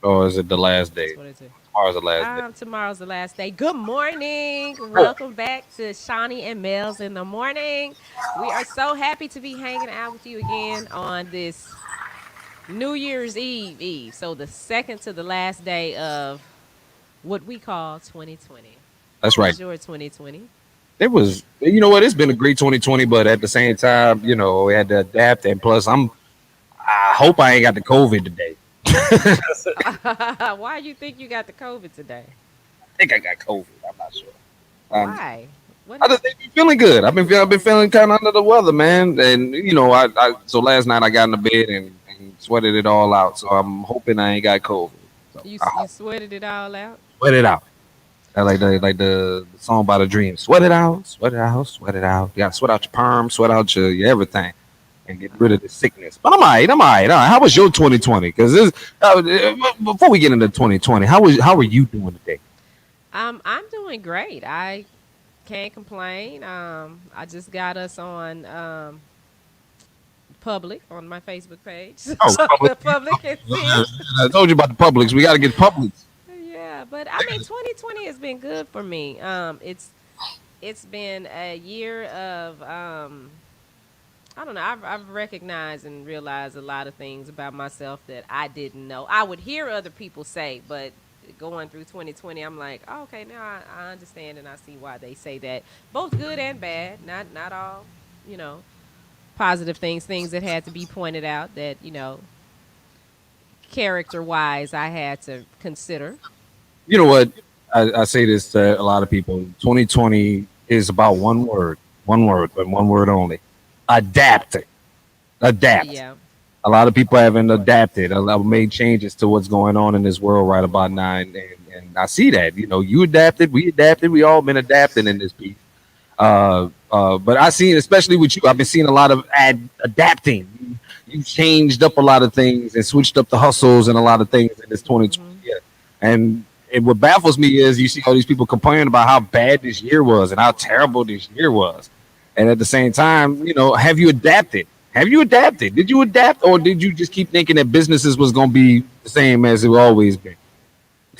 or is it the last day? What is it? Tomorrow's the last day. Tomorrow's the last day. Good morning. Welcome back to Shani and Melz in the morning. We are so happy to be hanging out with you again on this New Year's Eve. So the second to the last day of what we call 2020. That's How right. was your 2020? It was, you know what? It's been a great 2020, but at the same time, you know, we had to adapt. And plus, I hope I ain't got the COVID today. Why you think you got the COVID today? I think I got COVID. I'm not sure. Um, Why? What I just happened? ain't been feeling good. I've been feeling kind of under the weather, man. And you know, so last night I got in the bed and sweated it all out. So I'm hoping I ain't got COVID. So I You hope sweated it all out? sweat it out. I like the song by the Dream. Sweat it out, sweat it out, sweat it out. You gotta sweat out your perm, sweat out your everything, and get rid of the sickness. But I'm alright. I'm alright. All right. How was your 2020? Because this before we get into 2020, how are you doing today? I'm doing great. I can't complain. I just got us on public on my Facebook page, so Oh, Publix. the public can see it. I told you about the Publix. We got to get Publix. Yeah, but I mean, 2020 has been good for me. It's been a year of I don't know. I've recognized and realized a lot of things about myself that I didn't know. I would hear other people say, but going through 2020, I'm like, oh, okay, now I understand and I see why they say that. Both good and bad. Not all, you know, positive things. Things that had to be pointed out that character wise I had to consider. You know what? I say this to a lot of people. 2020 is about one word, but one word only. Adapt. Adapt. Yeah. A lot of people haven't adapted. A lot made changes to what's going on in this world right about now, and I see that. You know, you adapted, we adapted, we all been adapting in this piece. But I seen, especially with you, I've been seeing a lot of adapting. You changed up a lot of things and switched up the hustles and a lot of things in this 2020 Hmm. year. And what baffles me is you see all these people complaining about how bad this year was and how terrible this year was. And at the same time, you know, have you adapted? Have you adapted? Did you adapt, or did you just keep thinking that businesses was going to be the same as it always been?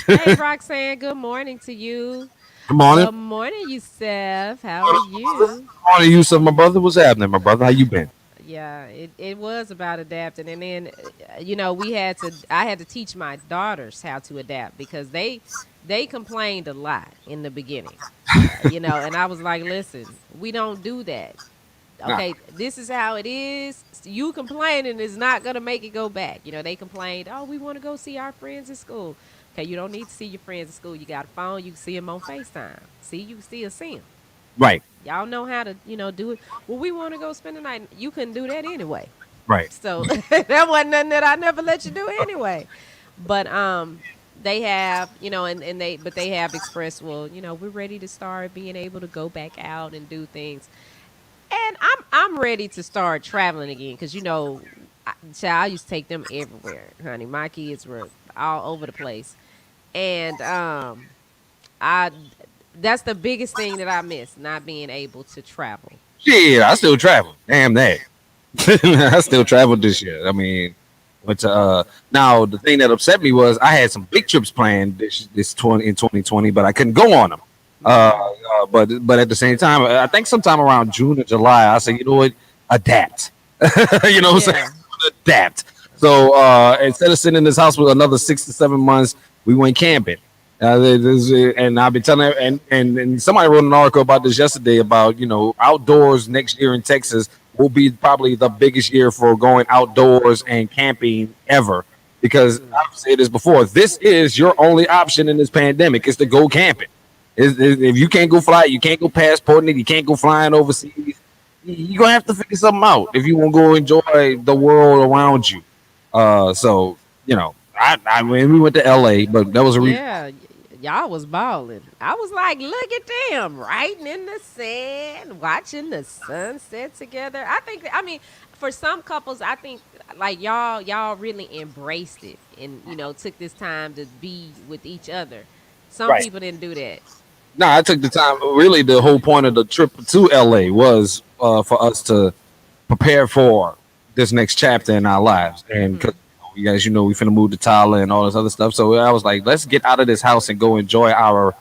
Hey, Roxanne, good morning to you. Good morning. Good morning, Yusef. How are you? Good morning, you, son, my brother. What's happening, my brother? How you been? Yeah, it was about adapting, and then I had to teach my daughters how to adapt because they complained a lot in the beginning, and I was like, listen, we don't do that. Nah, Okay, this is how it is. You complaining is not gonna make it go back. They complained, oh, we want to go see our friends at school. Okay, you don't need to see your friends at school. You got a phone, you can see them on FaceTime. See, you can still see them. right, Y'all know how to, do it. Well, we want to go spend the night. You couldn't do that anyway. right. So that wasn't nothing that I never let you do anyway. But they have, but they have expressed, well, we're ready to start being able to go back out and do things. And I'm ready to start traveling again because I used to take them everywhere, honey. My kids were all over the place, and I that's the biggest thing that I miss, not being able to travel. Yeah, I still travel. Damn that. I still traveled this year. I mean, but now the thing that upset me was I had some big trips planned this 20 in 2020, but I couldn't go on them. Hmm. But at the same time, I think sometime around June or July, I said, you know what, adapt. You know what I'm saying? Yeah. Adapt. So instead of sitting in this house with another 6 to 7 months, we went camping. And I've been telling, and somebody wrote an article about this yesterday about outdoors next year in Texas will be probably the biggest year for going outdoors and camping ever. Because Mm. I've said this before, this is your only option in this pandemic is to go camping. If you can't go fly, you can't go passporting it, you can't go flying overseas. You're gonna have to figure something out if you want to go enjoy the world around you. So I mean, we went to LA, but that was a reason. Yeah, y'all was balling. I was like, look at them, writing in the sand, watching the sunset together. I mean, for some couples, I think like y'all really embraced it and took this time to be with each other. Some Right. people didn't do that. No, I took the time. Really, the whole point of the trip to LA was for us to prepare for this next chapter in our lives, and because Hmm. You guys, we finna move to Tyler and all this other stuff. So I was like, let's get out of this house and go enjoy our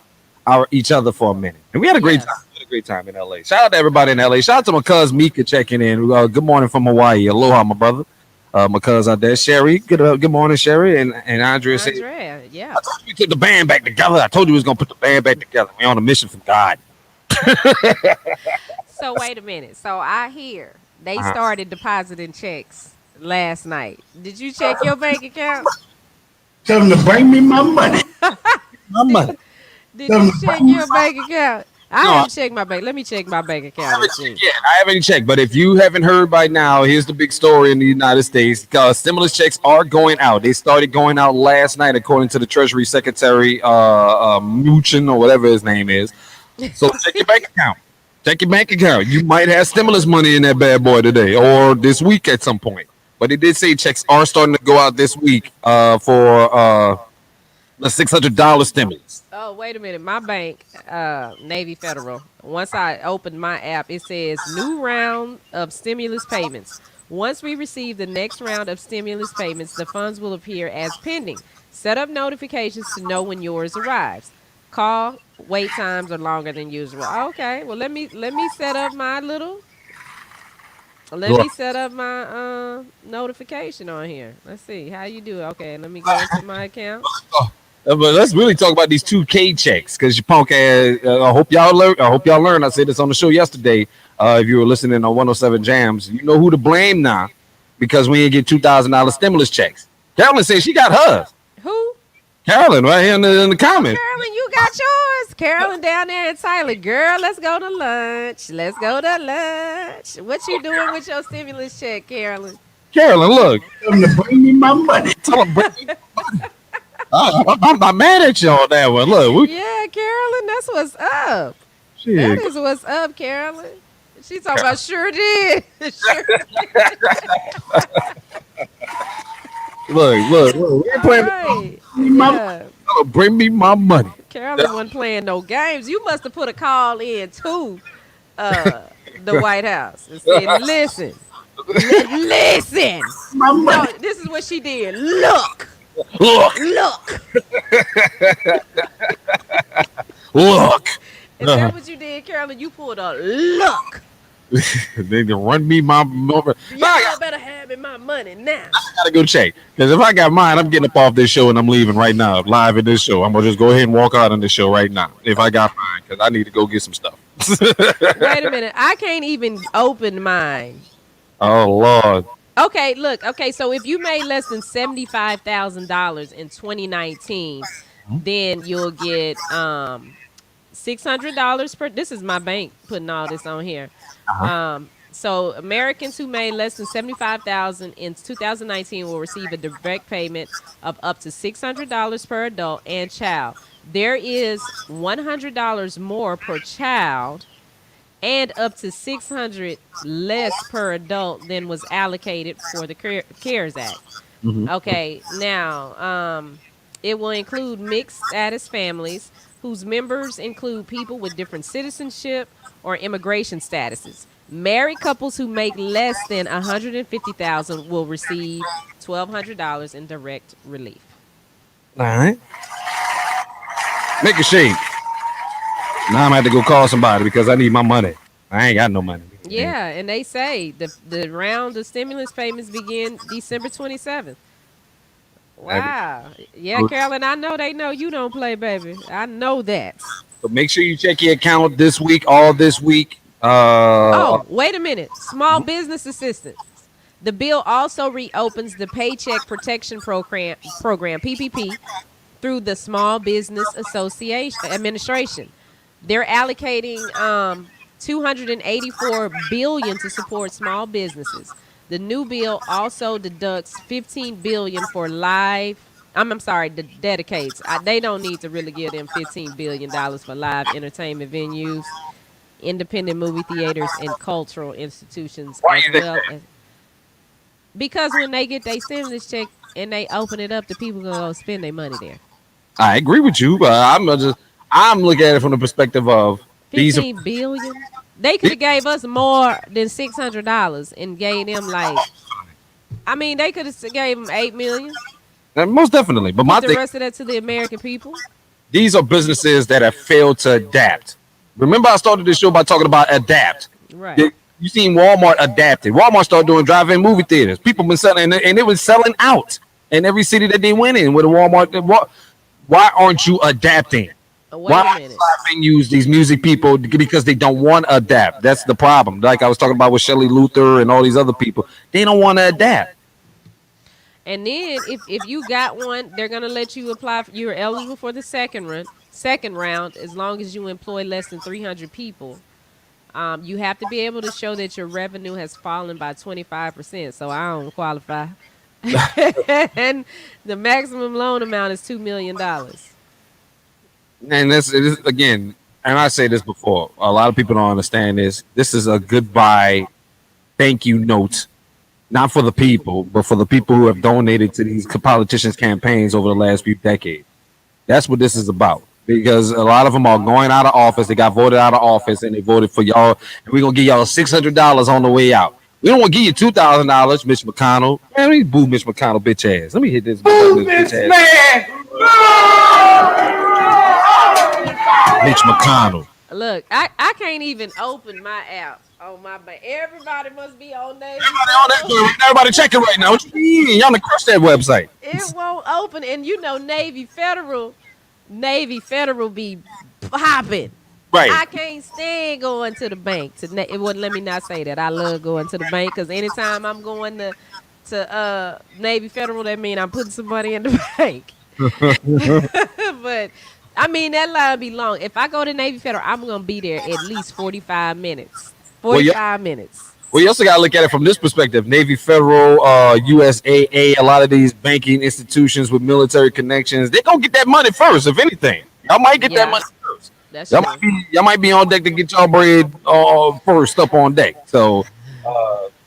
each other for a minute. And we had a great time. Yes. We had a great time in LA. Shout out to everybody in LA. Shout out to my cousin Mika checking in. Good morning from Hawaii. Aloha, my brother. My cousin out there, Sherry. Good morning, Sherry. And Andrea said, Andrea, yeah. I told you we put the band back together. I told you we was gonna put the band back together. We on a mission from God. So wait a minute. So I hear they Uh-huh. started depositing checks last night. Did you check your bank account? Tell them to bring me my money. My Did, money. did you check your bank account? I No, haven't checked my bank. Let me check my bank I account and haven't see. checked yet. I haven't checked, but if you haven't heard by now, here's the big story in the United States. Stimulus checks are going out. They started going out last night, according to the Treasury Secretary, Mnuchin, or whatever his name is. So check your bank account. Check your bank account. You might have stimulus money in that bad boy today or this week at some point. But it did say checks are starting to go out this week for the $600 stimulus. Oh, wait a minute. My bank, Navy Federal, once I opened my app, it says new round of stimulus payments. Once we receive the next round of stimulus payments, the funds will appear as pending. Set up notifications to know when yours arrives. Call wait times are longer than usual. Okay, well let me set up my little let me set up my notification on here. Let's see how you do it. Okay, let me go into my account. But let's really talk about these 2K checks because you punk ass. I hope y'all learn. I hope y'all learned. I said this on the show yesterday. If you were listening on 107 Jams, you know who to blame now because we didn't get $2,000 stimulus checks. Carolyn said she got hers. Who? Carolyn, right here in the comments. Carolyn, you got yours. Carolyn down there in Tyler. Girl, let's go to lunch. Let's go to lunch. What you doing with your stimulus check, Carolyn? Carolyn, look. Tell them to bring me my money. Tell them, I'm not mad at you on that one. Look, Yeah, Carolyn, that's what's up. shit. That is what's up, Carolyn. She talking about sure did. Sure. Look. We ain't playing. Right. My Yeah. Bring me my money. Carolyn wasn't playing no games. You must have put a call in to the White House and said, listen, listen. my No, money. this is what she did. Look, Look, look. look. Is that what you did, Carolyn? You pulled a look. They can run me my number. Y'all better have me my money now. Gotta go check. Because if I got mine, I'm getting up off this show and I'm leaving right now, live in this show. I'm gonna just go ahead and walk out on this show right now. If I got mine, because I need to go get some stuff. Wait a minute. I can't even open mine. Oh Lord. Okay, look. Okay, so if you made less than $75,000 in 2019, then you'll get $600 per. This is my bank putting all this on here. So Americans who made less than 75,000 in 2019 will receive a direct payment of up to $600 per adult and child. There is $100 more per child and up to 600 less per adult than was allocated for the CARES Act. Okay, now it will include mixed status families whose members include people with different citizenship or immigration statuses. Married couples who make less than 150,000 will receive $1,200 in direct relief. All right. Make a shake. Now I'm gonna have to go call somebody because I need my money. I ain't got no money. Yeah, and they say the round of stimulus payments begin December 27th. Wow. Yeah, Carolyn, I know they know you don't play, baby. I know that. So make sure you check your account this week, all this week. Oh, wait a minute. Small business assistance. The bill also reopens the Paycheck Protection Program (PPP) through the Small Business Association Administration. They're allocating 284 billion to support small businesses. The new bill also deducts 15 billion for live. I'm sorry, dedicates. They don't need to really give them $15 billion for live entertainment venues, independent movie theaters, and cultural institutions Why as you think well. Because when they get their stimulus check and they open it up, the people gonna go spend their money there. I agree with you, but I'm looking at it from the perspective of these. 15 billion. They could have gave us more than $600 and gave them like I mean, they could have gave him 8 million. And most definitely. But my Put the thing, rest of that to the American people. these are businesses that have failed to adapt. Remember, I started this show by talking about adapt. Right. You seen Walmart adapted. Walmart started doing drive-in movie theaters. People been selling, and it was selling out in every city that they went in with a Walmart. Why aren't you adapting? Wait Why a are minute. venues, these music people, because they don't want to adapt? That's the problem. Like I was talking about with Shelley Luther and all these other people, they don't want to adapt. And then if you got one, they're gonna let you apply. You're eligible for the second run, second round, as long as you employ less than 300 people. You have to be able to show that your revenue has fallen by 25%. So I don't qualify. And the maximum loan amount is $2 million. And this it is again, and I say this before, a lot of people don't understand this. This is a goodbye, thank you note, not for the people, but for the people who have donated to these politicians' campaigns over the last few decades. That's what this is about. Because a lot of them are going out of office. They got voted out of office, and they voted for y'all. And we're gonna give y'all $600 on the way out. We don't want to give you $2,000, Mitch McConnell. Man, let me boo Mitch McConnell, bitch ass. Let me hit this bitch ass. Mitch McConnell. Look, I can't even open my app on my bank. Everybody must be on Navy Everybody on that Federal. joint. Everybody checking right now. What you mean? Y'all done crushed that website. It won't open, and you know Navy Federal be popping. Right. I can't stand going to the bank. It wouldn't let me not say that. I love going to the bank because anytime I'm going to Navy Federal, that means I'm putting some money in the bank. But I mean that line be long. If I go to Navy Federal, I'm gonna be there at least 45 minutes. Well, yeah. 45 minutes. Well, you also got to look at it from this perspective. Navy Federal, USAA, a lot of these banking institutions with military connections, they gonna get that money first. If anything, y'all might get that Yeah, money first. that's Y'all true. might be, y'all might be on deck to get y'all bread first up on deck. So,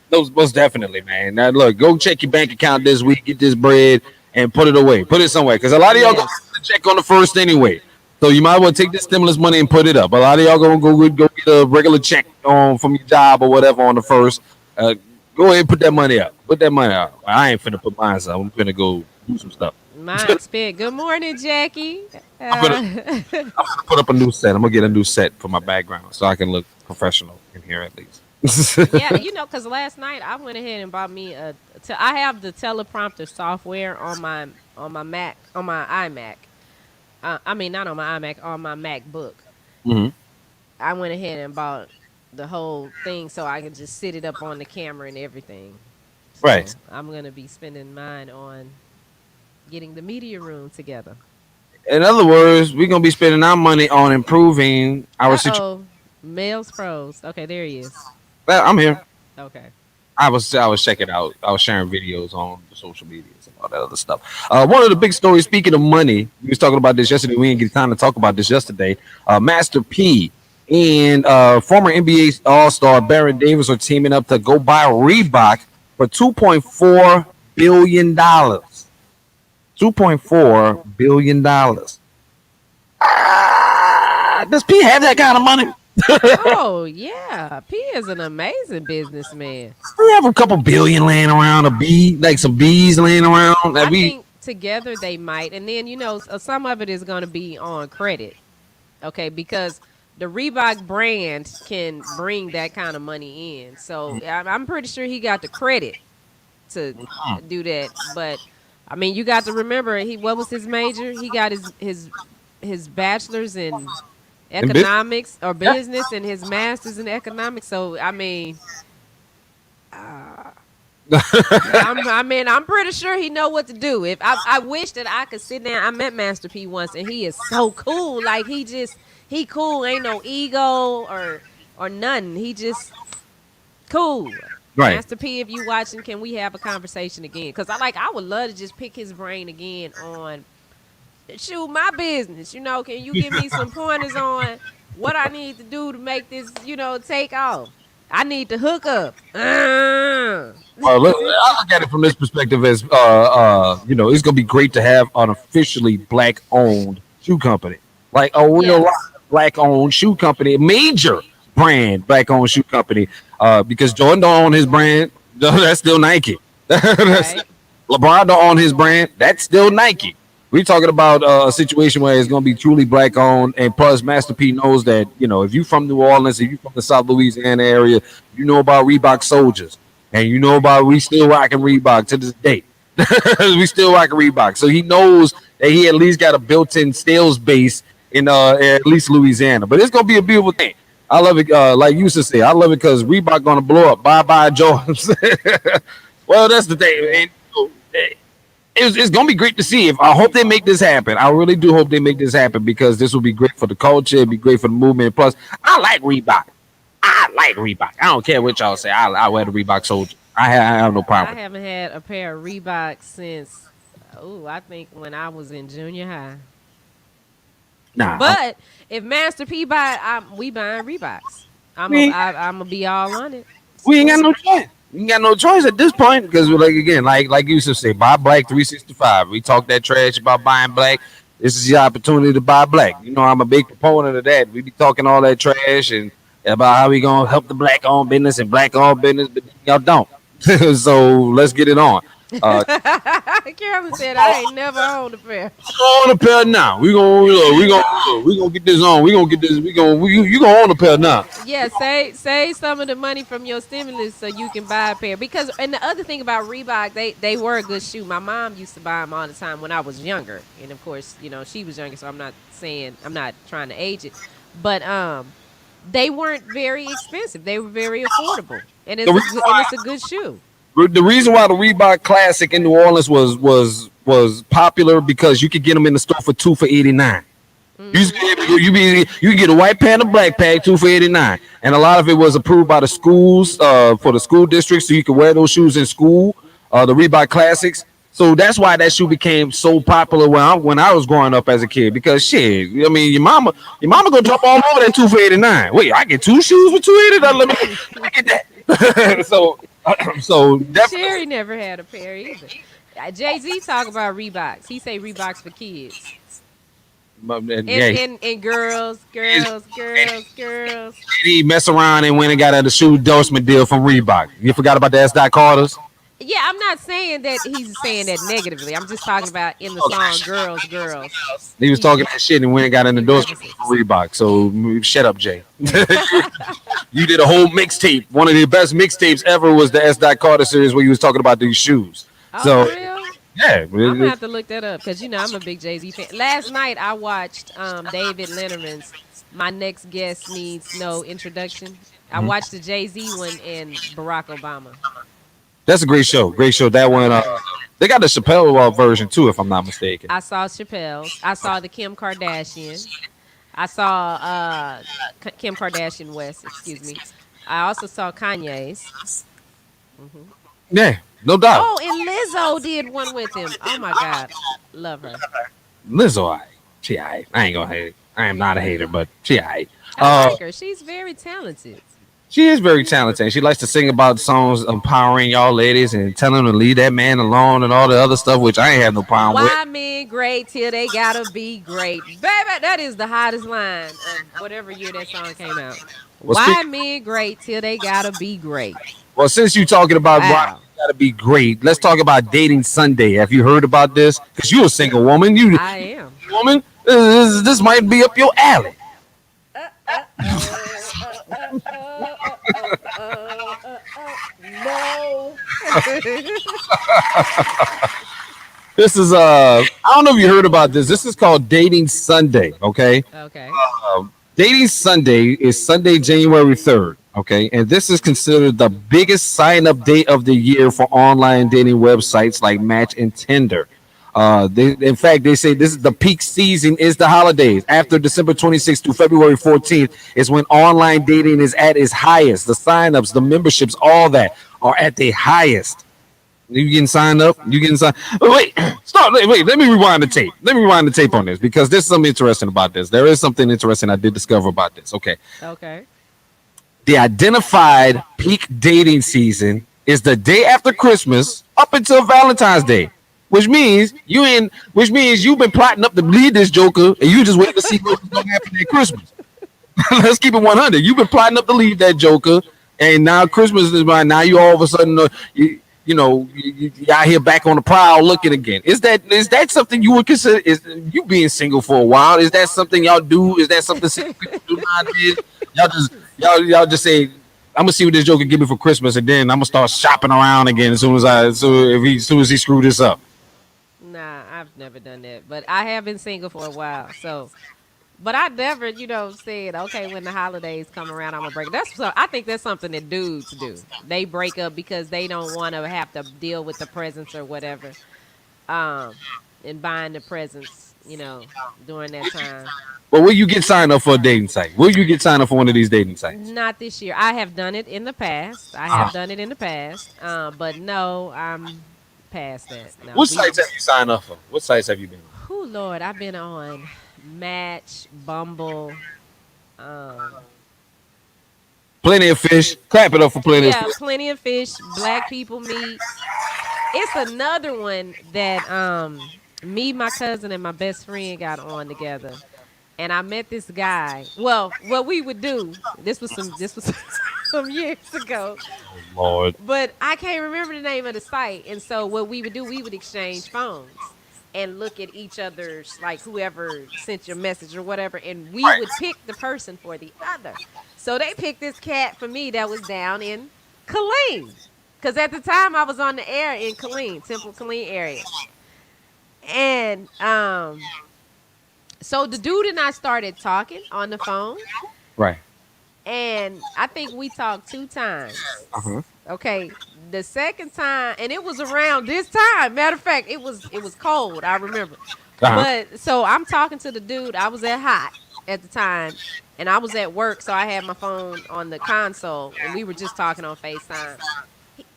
those most definitely, man. Now, look, go check your bank account this week, get this bread, and put it away. Put it somewhere, because a lot of y'all gonna Yes. check on the first anyway. So you might as well take this stimulus money and put it up. A lot of y'all gonna go get a regular check from your job or whatever on the first. Go ahead and put that money up. Put that money up. I ain't finna put mine up. I'm finna go do some stuff. Mine spent. Good morning, Jackie. I'm gonna put up a new set. I'm gonna get a new set for my background so I can look professional in here at least. Yeah, because last night I went ahead and bought me I have the teleprompter software on my Mac, on my iMac. I mean, not on my iMac, on my MacBook. Mhm. I went ahead and bought the whole thing so I can just sit it up on the camera and everything. So Right. I'm gonna be spending mine on getting the media room together. In other words, we're gonna be spending our money on improving our situation. Oh, Melz Pros. Okay, there he is. Well, I'm here. Okay. I was checking out. I was sharing videos on the social medias and all that other stuff. One of the big stories. Speaking of money, we was talking about this yesterday. We didn't get time to talk about this yesterday. Master P and former NBA All Star Baron Davis are teaming up to go buy Reebok for $2.4 billion. $2.4 billion. Does P have that kind of money? Oh yeah, P is an amazing businessman. We have a couple billion laying around, like some bees laying around. That I we think together they might, and then some of it is going to be on credit, okay? Because the Reebok brand can bring that kind of money in. So I'm pretty sure he got the credit to do that. But I mean, you got to remember what was his major? He got his bachelor's in in business. economics or Yeah. business and his master's in economics. So I mean, I'm pretty sure he know what to do. If I wish that I could sit down. I met Master P once, and he is so cool. Like he cool. Ain't no ego or nothing. He just cool. Right. Master P, if you watching, can we have a conversation again? Because I would love to just pick his brain again on shoot my business. Can you give me some pointers on what I need to do to make this take off? I need to hook up. Look, I look at it from this perspective as it's gonna be great to have an officially black-owned shoe company, like a real Yes. black-owned shoe company, a major brand black-owned shoe company. Because Jordan don't own his brand, that's still Nike. Right. LeBron don't own his brand. That's still Nike. We're talking about a situation where it's going to be truly black owned, and plus Master P knows that if you from New Orleans, if you from the South Louisiana area, you know about Reebok soldiers, and you know about we still rocking Reebok to this day. We still rocking Reebok, so he knows that he at least got a built-in sales base in at least Louisiana. But it's going to be a beautiful thing. I love it. Like you used to say, I love it because Reebok going to blow up. Bye bye Jordans. Well, that's the thing. And, it's gonna be great to see. If I hope they make this happen, I really do hope they make this happen because this will be great for the culture. It'd be great for the movement. Plus, I like Reebok. I like Reebok. I don't care what y'all say. I wear the Reebok soldier. I have no I problem. haven't had a pair of Reeboks since, I think when I was in junior high. Nah, But if Master P buy, we buying Reeboks. we I'm gonna be all on it. we ain't got Support no it. choice. We ain't got no choice at this point because we're like again, like you used to say, buy black 365. We talk that trash about buying black. This is your opportunity to buy black. I'm a big proponent of that. We be talking all that trash and about how we gonna help the black owned business and black owned business, but y'all don't. So let's get it on. Uh, Carolyn said I ain't never owned a pair. on a pair now. We gonna get this on. We gonna get this. You gonna own a pair now. Yeah, save some of the money from your stimulus so you can buy a pair. Because and the other thing about Reebok, they were a good shoe. My mom used to buy them all the time when I was younger, and of course, she was younger, so I'm not trying to age it, but they weren't very expensive. They were very affordable, and The reason why it's a good shoe. the reason why the Reebok Classic in New Orleans was popular because you could get them in the store for 2 for $89. You can get a white pack and a black pack 2 for $89, and a lot of it was approved by the schools for the school districts, so you could wear those shoes in school. The Reebok Classics. So that's why that shoe became so popular when I was growing up as a kid. Because shit, I mean, your mama gonna jump all over that 2 for $89. Wait, I get two shoes for 2 $89. Let me get that. So definitely. Sherry never had a pair either. Jay-Z talk about Reeboks. He say Reeboks for kids. Yeah, And girls. he mess around and went and got a shoe endorsement deal from Reebok. You forgot about the S. Dot Carters? Yeah, I'm not saying that he's saying that negatively. I'm just talking about in the song Girls. He was talking that shit and went and got an endorsement from Reebok. So shut up, Jay. You did a whole mixtape. One of the best mixtapes ever was the S. Dot Carter series where you was talking about these shoes. Oh, So for real? yeah, I'm gonna have to look that up because I'm a big Jay-Z fan. Last night I watched David Letterman's "My Next Guest Needs No Introduction." I watched the Jay-Z one and Barack Obama. that's a great show. Great show. That one. They got the Chappelle version too, if I'm not mistaken. I saw Chappelle's. I saw the Kim Kardashian. I saw Kim Kardashian West. Excuse me. I also saw Kanye's. Yeah, no doubt. Oh, and Lizzo did one with him. Oh my God, love her. Lizzo, she I ain't gonna hate. I am not a hater, but she I Uh, like her. She's very talented. she is very talented. She likes to sing about songs empowering y'all ladies and telling them to leave that man alone and all the other stuff, which I ain't have no problem with. Why men great till they gotta be great, baby? That is the hottest line of whatever year that song came out. Well, Why men great till they gotta be great? Well, since you're talking about why Wow. you gotta be great, let's talk about Dating Sunday. Have you heard about this? Because you're a single woman. You I am. woman, this might be up your alley. No. This is I don't know if you heard about this. This is called Dating Sunday. Okay. Okay. Dating Sunday is Sunday, January 3rd. Okay. And this is considered the biggest sign up date of the year for online dating websites like Match and Tinder. In fact, they say this is the peak season is the holidays. After December 26th to February 14th is when online dating is at its highest. The signups, the memberships, all that are at the highest. You getting signed up? You getting signed? Oh, wait, stop. Wait, let me rewind the tape. Let me rewind the tape on this because there's something interesting about this. There is something interesting I did discover about this. Okay. Okay. The identified peak dating season is the day after Christmas up until Valentine's Day, which means you've been plotting up to lead this joker and you just wait to see what's going to happen at Christmas. Let's keep it 100. You've been plotting up to leave that joker, and now Christmas is by now. You all of a sudden you out here back on the prowl looking again. Is that something you would consider? Is you being single for a while? Is that something y'all do? Is that something single people do nowadays? Y'all just say, I'm gonna see what this joker give me for Christmas, and then I'm gonna start shopping around again as soon as he screw this up. Nah, I've never done that, but I have been single for a while. So, but I never, said, okay, when the holidays come around, I'm gonna break. I think that's something that dudes do. They break up because they don't want to have to deal with the presents or whatever, um, and buying the presents, during that time. But will you get signed up for a dating site? Will you get signed up for one of these dating sites? Not this year. I have done it in the past. I have done it in the past. But no, I'm past that. No, What sites have you signed up for? What sites have you been on? oh Lord, I've been on Match, Bumble. Um, Plenty of fish. Clap it up for plenty of yeah, fish. Plenty of Fish. Black People Meet. It's another one that me, my cousin, and my best friend got on together. And I met this guy. Well, what we would do, this was some years ago. Lord. But I can't remember the name of the site. And so what we would do, we would exchange phones and look at each other's, like whoever sent your message or whatever, and we would pick the person for the other. So they picked this cat for me that was down in Killeen. Because at the time I was on the air in Killeen, Temple Killeen area. And so the dude and I started talking on the phone. Right. And I think we talked 2 times. Uh-huh. Okay. The second time, and it was around this time. Matter of fact, it was cold, I remember. Uh-huh. But so I'm talking to the dude. I was at Hot at the time, and I was at work, so I had my phone on the console, and we were just talking on FaceTime.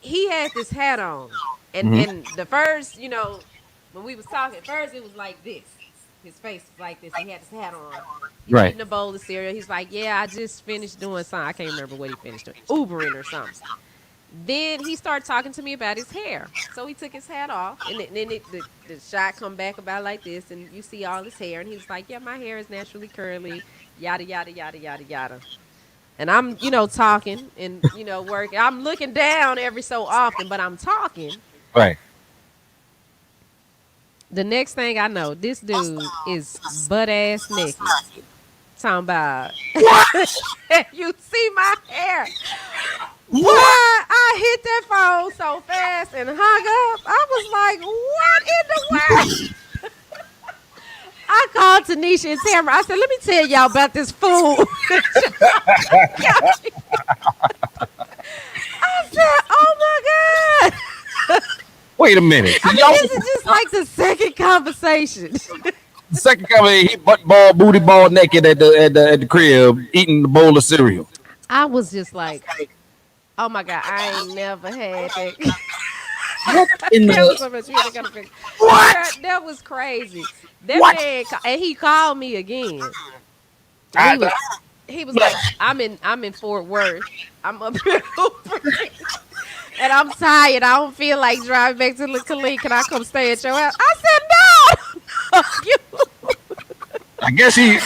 He had this hat on, and the first, when we was talking, first it was like this. His face was like this. He had his hat on. He's Right. eating a bowl of cereal. He's like, yeah, I just finished doing something. I can't remember what he finished doing. Ubering or something. Then he started talking to me about his hair. So he took his hat off, and then the shot come back about like this, and you see all his hair. And he was like, yeah, my hair is naturally curly, yada, yada, yada, yada, yada. And I'm, talking and, working. I'm looking down every so often, but I'm talking. Right. The next thing I know, this dude is butt ass naked. Talking about, you see my hair. Boy, I hit that phone so fast and hung up. I was like, what in the world? I called Tanisha and Tamara. I said, let me tell y'all about this fool. I said, oh my God. Wait a minute. This is just like the second conversation. The second comment, he butt ball, booty ball naked at the crib, eating the bowl of cereal. I was just like, oh my God, I ain't never had that. What in That was the so much weird. They gotta fix- what? That was crazy. That What? man, and he called me again. I- He was like, I'm in Fort Worth. I'm up here, and I'm tired. I don't feel like driving back to Killeen. Can I come stay at your house? I said, no. You. I guess he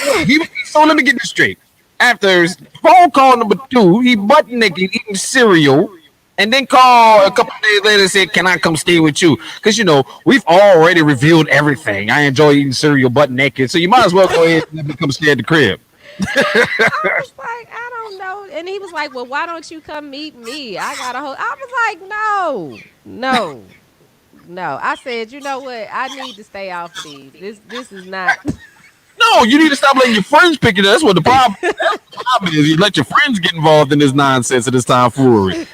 so let me get this straight. After phone call number 2, he butt naked eating cereal, and then call a couple days later and said, "Can I come stay with you?" Because we've already revealed everything. I enjoy eating cereal butt naked, so you might as well go ahead and let me come stay at the crib. I was like, I don't know. And he was like, well, why don't you come meet me? I got a whole. I was like, no. I said, you know what? I need to stay off of these. This is not. No, you need to stop letting your friends pick it up. That's what the problem, is. You let your friends get involved in this nonsense and this tomfoolery.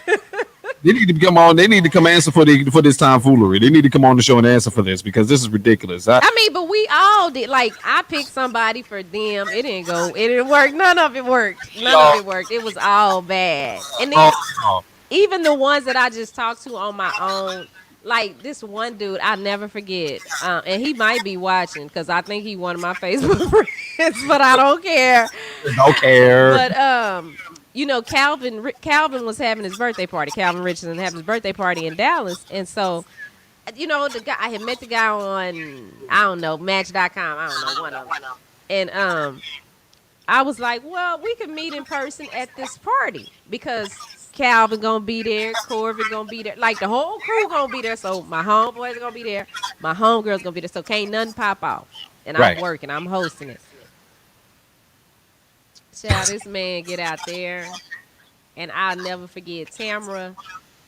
They need to come on. They need to come answer for this tomfoolery. They need to come on the show and answer for this because this is ridiculous. I mean, but we all did. Like, I picked somebody for them. It didn't go. It didn't work. None of it worked. None of it worked. It was all bad. And then even the ones that I just talked to on my own, like this one dude, I never forget. And he might be watching because I think he one of my Facebook friends, but I don't care. Don't care. But Calvin was having his birthday party. Calvin Richardson having his birthday party in Dallas, and so the guy I had met the guy on I don't know Match.com. I don't know one of them, and I was like, well, we could meet in person at this party because Calvin gonna be there, Corbin gonna be there, like the whole crew gonna be there. So my homeboys are gonna be there, my homegirls gonna be there. So can't nothing pop off. And I'm Right. working, I'm hosting it. Child, this man get out there, and I'll never forget. Tamara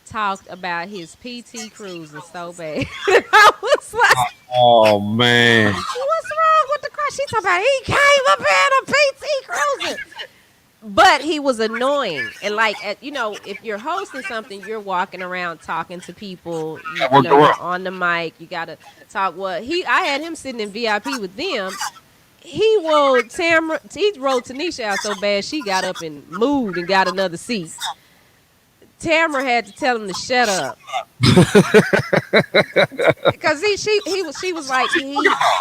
talked about his PT cruising so bad. I was like, Oh man. "What's wrong with the car?" She talking about he came up in a PT cruising. But he was annoying, and like if you're hosting something, you're walking around talking to people. Work the world. You're on the mic. You gotta talk. I had him sitting in VIP with them. He rolled Tanisha out so bad she got up and moved and got another seat. Tamara had to tell him to shut up because she was like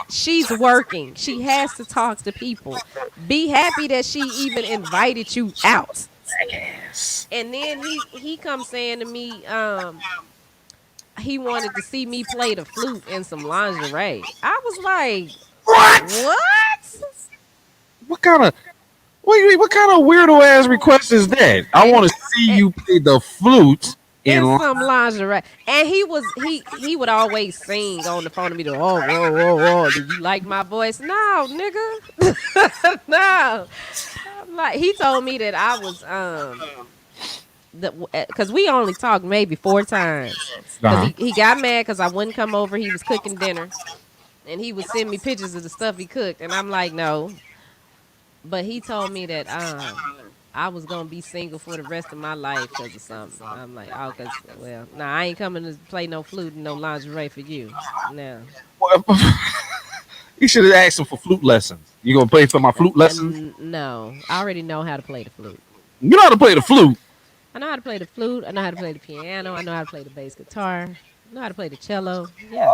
she's working. She has to talk to people. Be happy that she even invited you out. Yes. And then he comes saying to me, he wanted to see me play the flute in some lingerie. I was like, what? What kind of what kind of weirdo ass request is that? I want to see you play the flute In in some lingerie. And he would always sing on the phone to me, oh, whoa, whoa, whoa. Do you like my voice? No, nigga. No. I'm like, he told me that I was because we only talked maybe 4 times. Because he got mad because I wouldn't come over. He was cooking dinner. And he would send me pictures of the stuff he cooked. And I'm like, no. But he told me that I was going to be single for the rest of my life because of something. I'm like, oh, I ain't coming to play no flute and no lingerie for you. No. You should have asked him for flute lessons. You gonna play for my flute lessons? No. I already know how to play the flute. You know how to play the flute. I know how to play the flute. I know how to play the piano. I know how to play the bass guitar. I know how to play the cello. Yeah.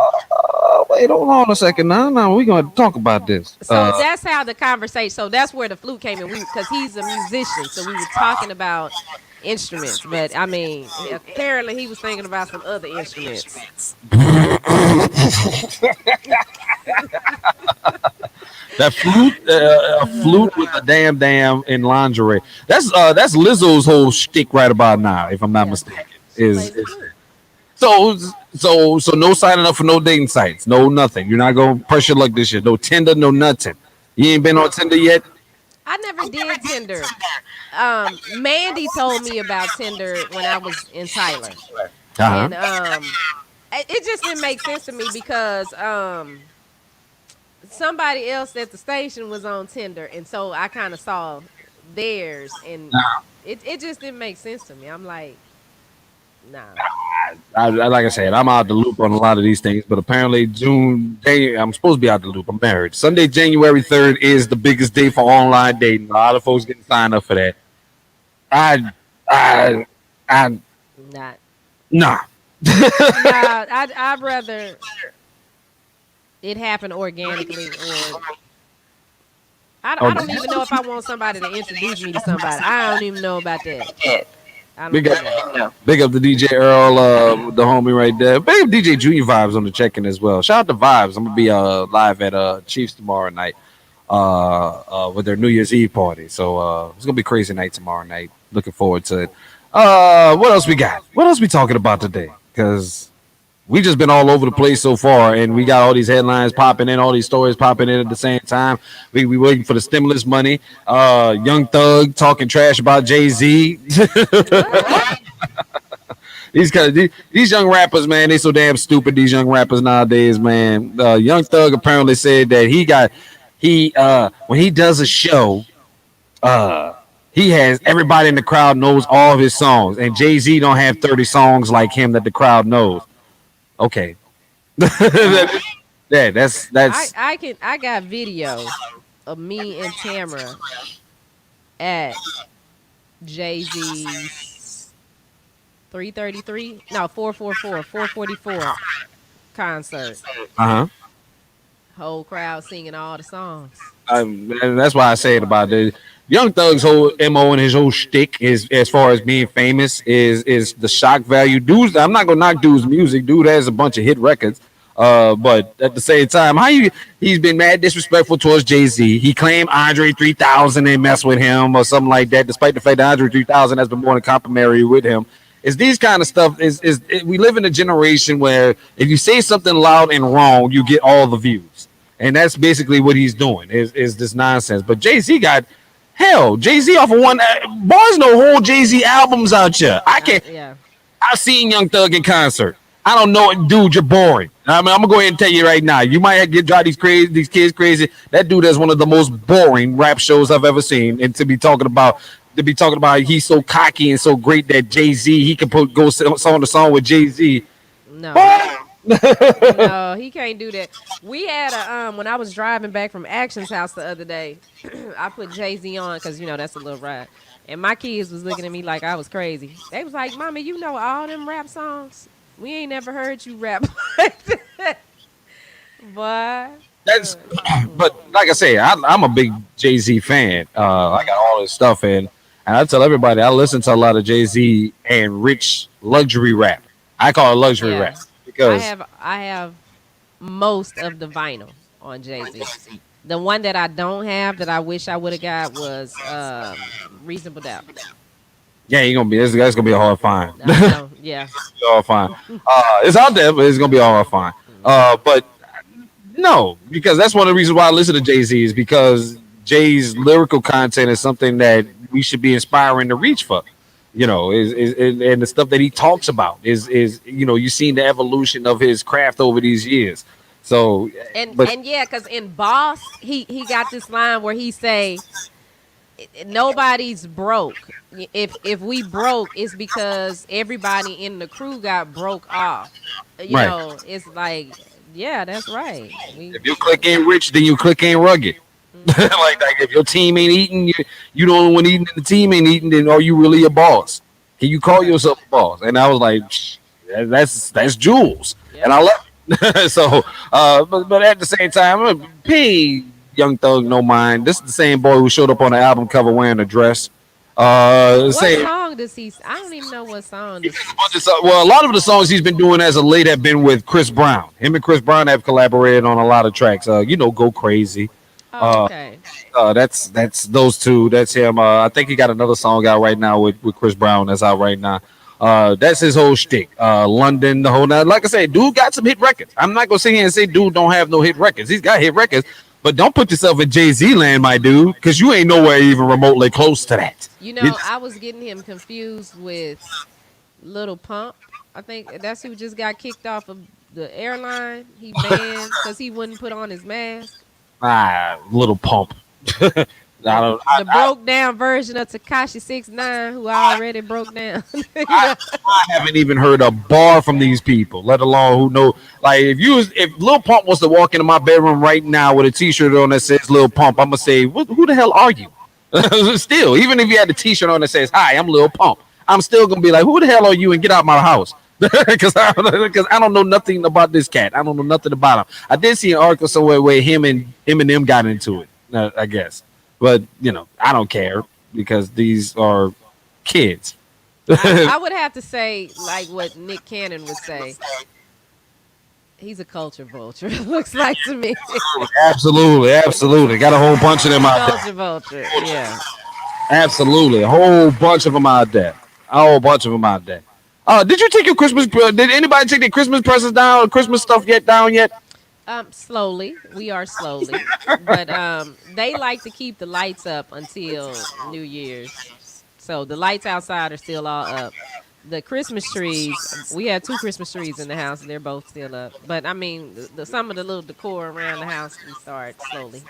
Wait, hold on a second. No, we're going to talk about this. So that's how the conversation. So that's where the flute came in. Because he's a musician, so we were talking about instruments. But I mean, apparently he was thinking about some other instruments. That flute, a flute with a damn in lingerie. That's Lizzo's whole shtick right about now, if I'm not mistaken. So no signing up for no dating sites, no nothing. You're not gonna press your luck this year. No Tinder, no nothing. You ain't been on Tinder yet. I never did Tinder. Mandy told me about Tinder when I was in Tyler, and it just didn't make sense to me because somebody else at the station was on Tinder, and so I kind of saw theirs, and it just didn't make sense to me. I'm like, nah. Like I said, I'm out the loop on a lot of these things, but apparently I'm supposed to be out the loop. I'm married. Sunday, January 3rd is the biggest day for online dating. A lot of folks getting signed up for that. Not. Nah. I'd rather it happen organically, or I don't even know if I want somebody to introduce me to somebody. I don't even know about that. Big up the DJ Earl, the homie right there. Big up DJ Junior Vibes on the check-in as well. Shout out to Vibes. I'm gonna be live at Chiefs tomorrow night with their New Year's Eve party. So it's gonna be a crazy night tomorrow night. Looking forward to it. What else we got? What else we talking about today? Because we just been all over the place so far, and we got all these headlines popping in, all these stories popping in at the same time. We waiting for the stimulus money. Young Thug talking trash about Jay-Z. These young rappers, man, they so damn stupid. These young rappers nowadays, man. Young Thug apparently said that when he does a show, he has everybody in the crowd knows all of his songs, and Jay-Z don't have 30 songs like him that the crowd knows. Okay. Yeah, that's. I got video of me and Tamara at Jay-Z's 444 concert. Whole crowd singing all the songs. And that's why I say it about the Young Thug's whole MO and his whole shtick is, as far as being famous, is the shock value. Dudes, I'm not gonna knock dude's music. Dude has a bunch of hit records. But at the same time, he's been mad disrespectful towards Jay-Z. He claimed Andre 3000 and mess with him or something like that, despite the fact that Andre 3000 has been more than complimentary with him. Is these kind of stuff we live in a generation where if you say something loud and wrong, you get all the views. And that's basically what he's doing is this nonsense. But Jay-Z got hell. Jay-Z off of one boys no whole Jay-Z albums out here. I can't Yeah. I've seen Young Thug in concert. I don't know it, dude. You're boring. I mean, I'm gonna go ahead and tell you right now. You might have get drive these kids crazy. That dude has one of the most boring rap shows I've ever seen. And to be talking about he's so cocky and so great that Jay-Z he can go song to song with Jay-Z. No. No, he can't do that. We had a when I was driving back from Action's house the other day, I put Jay-Z on because that's a little ride. And my kids was looking at me like I was crazy. They was like, "Mommy, you know all them rap songs? We ain't never heard you rap like that." Boy. That's but like I say, I'm a big Jay-Z fan. I got all his stuff and I tell everybody I listen to a lot of Jay-Z and rich luxury rap. I call it luxury Yeah. rap because I have most of the vinyl on Jay-Z. The one that I don't have that I wish I would have got was Reasonable Doubt. yeah, that's gonna be a hard find. I know, yeah. Hard find. It's out there, but it's gonna be a hard find. But no, because that's one of the reasons why I listen to Jay-Z is because Jay's lyrical content is something that we should be inspiring to reach for. And the stuff that he talks about is you've seen the evolution of his craft over these years. So, And yeah, because in Boss, he got this line where he say, "Nobody's broke. If we broke, it's because everybody in the crew got broke off." Right. It's like, yeah, that's right. if your clique ain't rich, then your clique ain't rugged. like if your team ain't eating, you the only one eating, and the team ain't eating, then are you really a boss? Can you call yourself a boss? And I was like, that's Jules, and I love it. So, but at the same time, pay Young Thug no mind. This is the same boy who showed up on the album cover wearing a dress. What Same. song does he? I don't even know what song. Well, a lot of the songs he's been doing as of late have been with Chris Brown. Him and Chris Brown have collaborated on a lot of tracks. Go Crazy. Oh, okay. That's those two. That's him. I think he got another song out right now with Chris Brown that's out right now. That's his whole shtick. London, the whole. Now, like I said, dude got some hit records. I'm not gonna sit here and say dude don't have no hit records. He's got hit records, but don't put yourself in Jay-Z land, my dude, because you ain't nowhere even remotely close to that. I was getting him confused with Little Pump. I think that's who just got kicked off of the airline. He banned because he wouldn't put on his mask. Little Pump. The broke down version of Tekashi 6ix9ine, who already broke down. I haven't even heard a bar from these people, let alone who know. Like if Lil Pump was to walk into my bedroom right now with a T-shirt on that says Lil Pump, I'm gonna say, who the hell are you? Still, even if you had a T-shirt on that says "Hi, I'm Lil Pump," I'm still gonna be like, who the hell are you? And get out my house. Because I don't know nothing about this cat. I don't know nothing about him. I did see an article somewhere where him and them got into it. I guess, but I don't care because these are kids. I would have to say, like what Nick Cannon would say. He's a culture vulture. Looks like to me. Absolutely. Got a whole bunch of them out there. Culture vulture. Yeah. Absolutely, a whole bunch of them out there. Did you take your Christmas? Did anybody take their Christmas presents down? Christmas stuff down yet? Slowly. We are slowly, but they like to keep the lights up until New Year's. So the lights outside are still all up. The Christmas trees, we have 2 Christmas trees in the house, and they're both still up. But I mean, some of the little decor around the house we start slowly.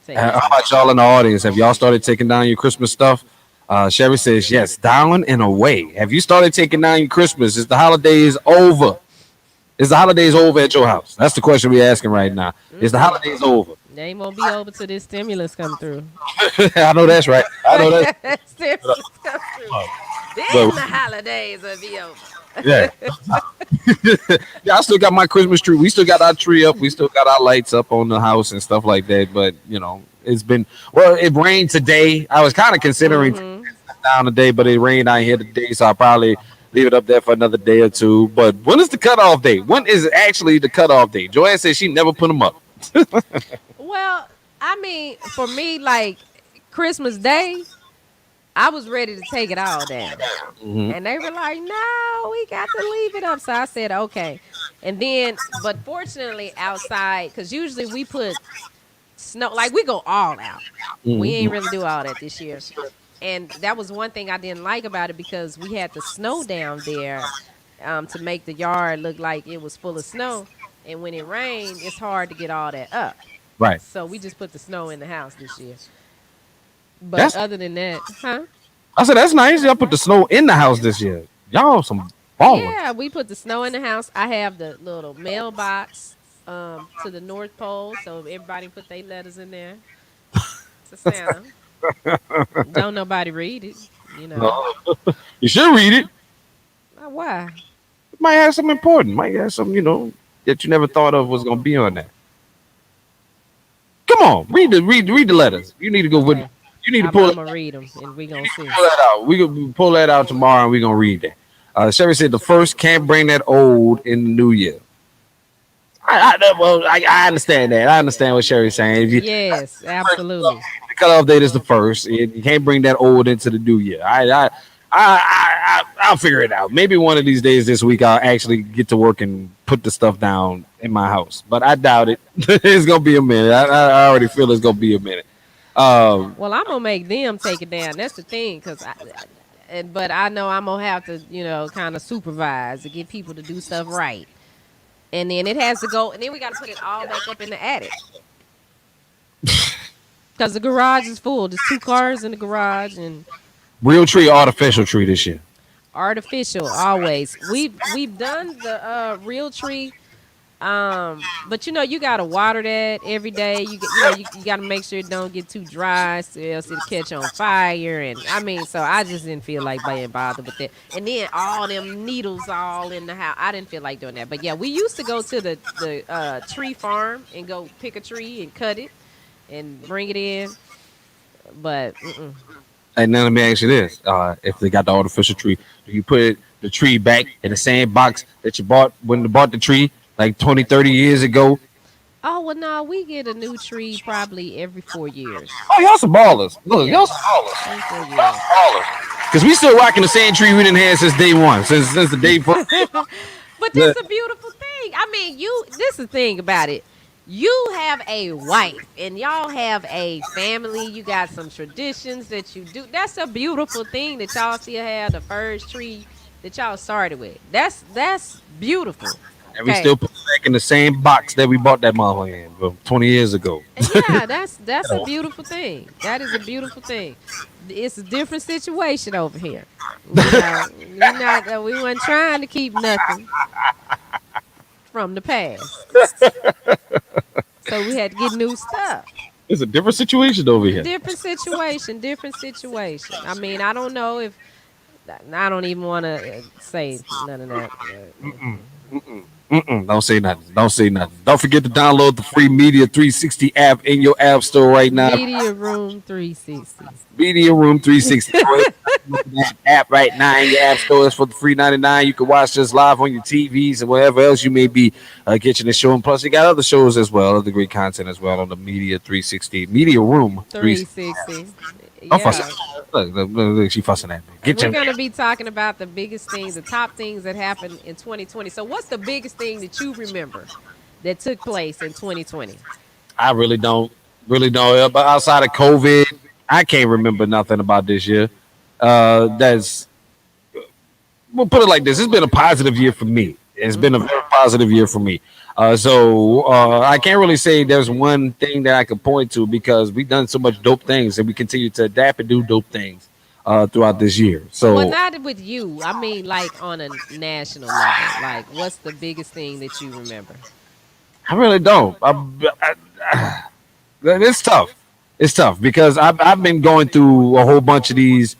How about y'all in the audience? Have y'all started taking down your Christmas stuff? Sherry says yes, down and away. Have you started taking down your Christmas? Is the holidays over? Is the holidays over at your house? That's the question we're asking right now. Is the holidays over? They ain't gonna be over till this stimulus come through. I know that's right. Stimulus come through. Then the holidays will be over. Yeah. Yeah, I still got my Christmas tree. We still got our tree up. We still got our lights up on the house and stuff like that. But it rained today. I was kind of considering down today, but it rained out here today, so I probably Leave it up there for another day or two. But when is the cutoff date? When is actually the cutoff date? Joanne says she never put them up. Well, I mean, for me, like Christmas Day, I was ready to take it all down. Mhm. And they were like, no, we got to leave it up. So I said, okay. And then, but fortunately, outside, because usually we put snow, like we go all out. We ain't Mhm. really do all that this year. And that was one thing I didn't like about it because we had the snow down there to make the yard look like it was full of snow. And when it rained, it's hard to get all that up. Right. So we just put the snow in the house this year. But That's other than that, huh? I said that's nice. Y'all put the snow in the house this year. Y'all some ballers. Yeah, we put the snow in the house. I have the little mailbox to the North Pole, so everybody put their letters in there to Santa. Don't nobody read it, you know. No. You should read it. Why? It might have something important. Might have something, that you never thought of was gonna be on there. Come on, read the letters. You need to go with Okay, you need to I'm, pull I'm it gonna read them, and we gonna see. pull that out. We can pull that out tomorrow and we're gonna read that. Sherry said the first can't bring that old in the new year. I understand that. I understand what Sherry's saying. If you Yes, absolutely. the cutoff date is the first, you can't bring that old into the new year. I'll figure it out. Maybe one of these days this week I'll actually get to work and put the stuff down in my house, but I doubt it. It's gonna be a minute. I already feel it's gonna be a minute. Um, Well, I'm gonna make them take it down. That's the thing, but I know I'm gonna have to, kind of supervise to get people to do stuff right. And then it has to go, and then we got to put it all back up in the attic because the garage is full. There's two cars in the garage and Real tree, artificial tree this year. artificial always. We've done the real tree, but you gotta water that every day. You gotta make sure it don't get too dry, so else it'll catch on fire. And I mean, so I just didn't feel like being bothered with that. And then all them needles all in the house. I didn't feel like doing that. But yeah, we used to go to the tree farm and go pick a tree and cut it and bring it in. But And then let me ask you this: if they got the artificial tree, do you put the tree back in the same box that you bought when you bought the tree like 20, 30 years ago? oh well, no, we get a new tree probably every 4 years. Oh, y'all some ballers. Look, Yeah, y'all some ballers. every 4 years. Because we still rocking the same tree we didn't have since day one, since the day before. But that's a beautiful thing. I mean, this is the thing about it. You have a wife and y'all have a family. You got some traditions that you do. That's a beautiful thing that y'all still have the first tree that y'all started with. That's beautiful. And we Okay. still put it back in the same box that we bought that motherfucker in 20 years ago. And yeah, that's a beautiful thing. That is a beautiful thing. It's a different situation over here. We weren't trying to keep nothing from the past. So we had to get new stuff. It's a different situation over here. Different situation, different situation. I mean, I don't know if I don't even want to say none of that. Don't say nothing. Don't say nothing. Don't forget to download the free Media 360 app in your app store right now. Media Room 360. Media Room 360. That app right now in your app store is for the free 99. You can watch us live on your TVs and whatever else you may be catching the show. And plus, you got other shows as well, other great content as well on the Media 360. Media Room 360. 360. Don't fuss Yeah. at me. Look, she fussing at me. And Get we're your. going to be talking about the biggest things, the top things that happened in 2020. So, what's the biggest thing that you remember that took place in 2020? I really don't. Really don't. But outside of COVID, I can't remember nothing about this year. That's we'll put it like this. It's been a positive year for me. It's been a very positive year for me. So I can't really say there's one thing that I could point to because we've done so much dope things and we continue to adapt and do dope things throughout this year. So Well, not with you. I mean, like on a national level. Like, what's the biggest thing that you remember? I really don't. It's tough. It's tough because I've been going through a whole bunch of these.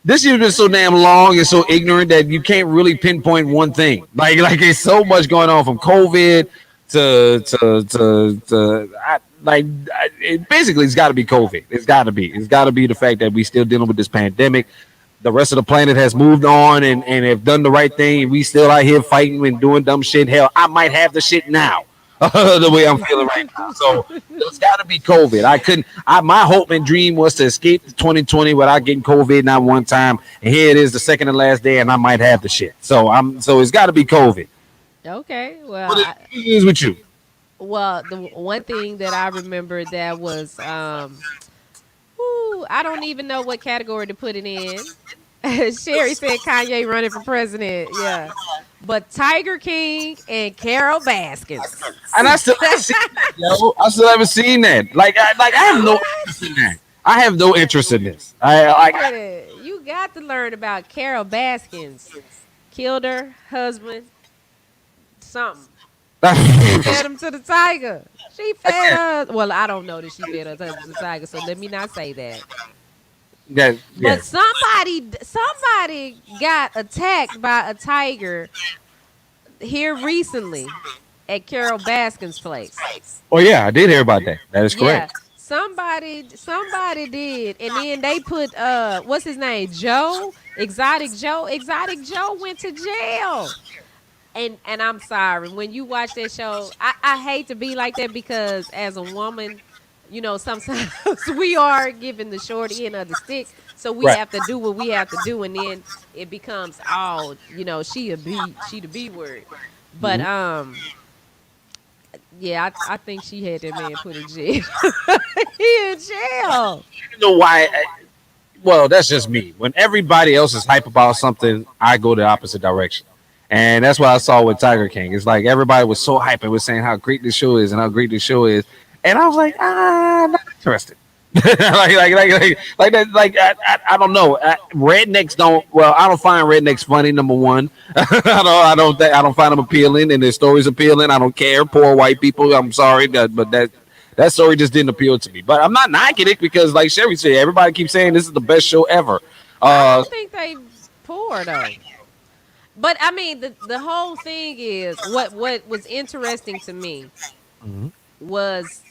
This year's been so damn long and so ignorant that you can't really pinpoint one thing. Like it's so much going on from COVID basically it's got to be COVID. It's got to be the fact that we still dealing with this pandemic. the rest of the planet has moved on and have done the right thing, and we still out here fighting and doing dumb shit, hell, I might have the shit now. The way I'm feeling right now. So it's got to be COVID. I couldn't. My hope and dream was to escape the 2020 without getting COVID not one time. And here it is, the second and last day, and I might have the shit. So it's got to be COVID. Okay. Well, What is with you? well, the one thing that I remember that was ooh, I don't even know what category to put it in. Sherry said Kanye running for president. Yeah. But Tiger King and Carol Baskins. And I still haven't seen that, yo. I still haven't seen that. I have no interest in that. I have no interest in this. You got to learn about Carol Baskins. Killed her husband. Something. Fed him to the tiger. She fed her. Well, I don't know that she fed her husband to the tiger, so let me not say that. Yeah. But somebody got attacked by a tiger here recently at Carol Baskin's place. Oh yeah, I did hear about that. That is Yeah, correct. somebody did, and then they put what's his name, Joe, Exotic Joe. Exotic Joe went to jail. And I'm sorry, when you watch that show, I hate to be like that because as a woman, you know, sometimes we are given the short end of the stick, so we Right. have to do what we have to do, and then it becomes all, you know, she the B word. But yeah, I think she had that man put in jail. He in jail. You know why? Well, that's just me. When everybody else is hype about something, I go the opposite direction. And that's what I saw with Tiger King. It's like everybody was so hype and was saying how great this show is and how great this show is. And I was like, not interested. I don't know. Rednecks don't. Well, I don't find rednecks funny. Number one, I don't find them appealing, and their stories appealing. I don't care. Poor white people. I'm sorry, but that story just didn't appeal to me. But I'm not knocking it because, like Sherry said, everybody keeps saying this is the best show ever. I don't think they poor though. But I mean, the whole thing is what was interesting to me was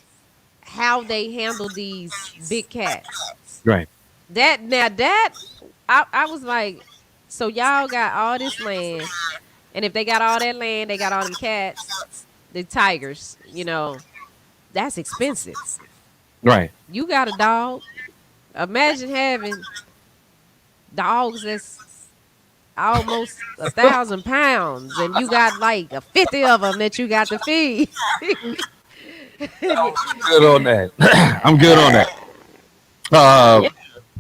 how they handle these big cats. Right. I was like, so y'all got all this land, and if they got all that land, they got all them cats, the tigers, you know, that's expensive. Right. You got a dog. Imagine having dogs that's almost 1,000 pounds, and you got like 50 of them that you got to feed. Good on that. I'm good on that.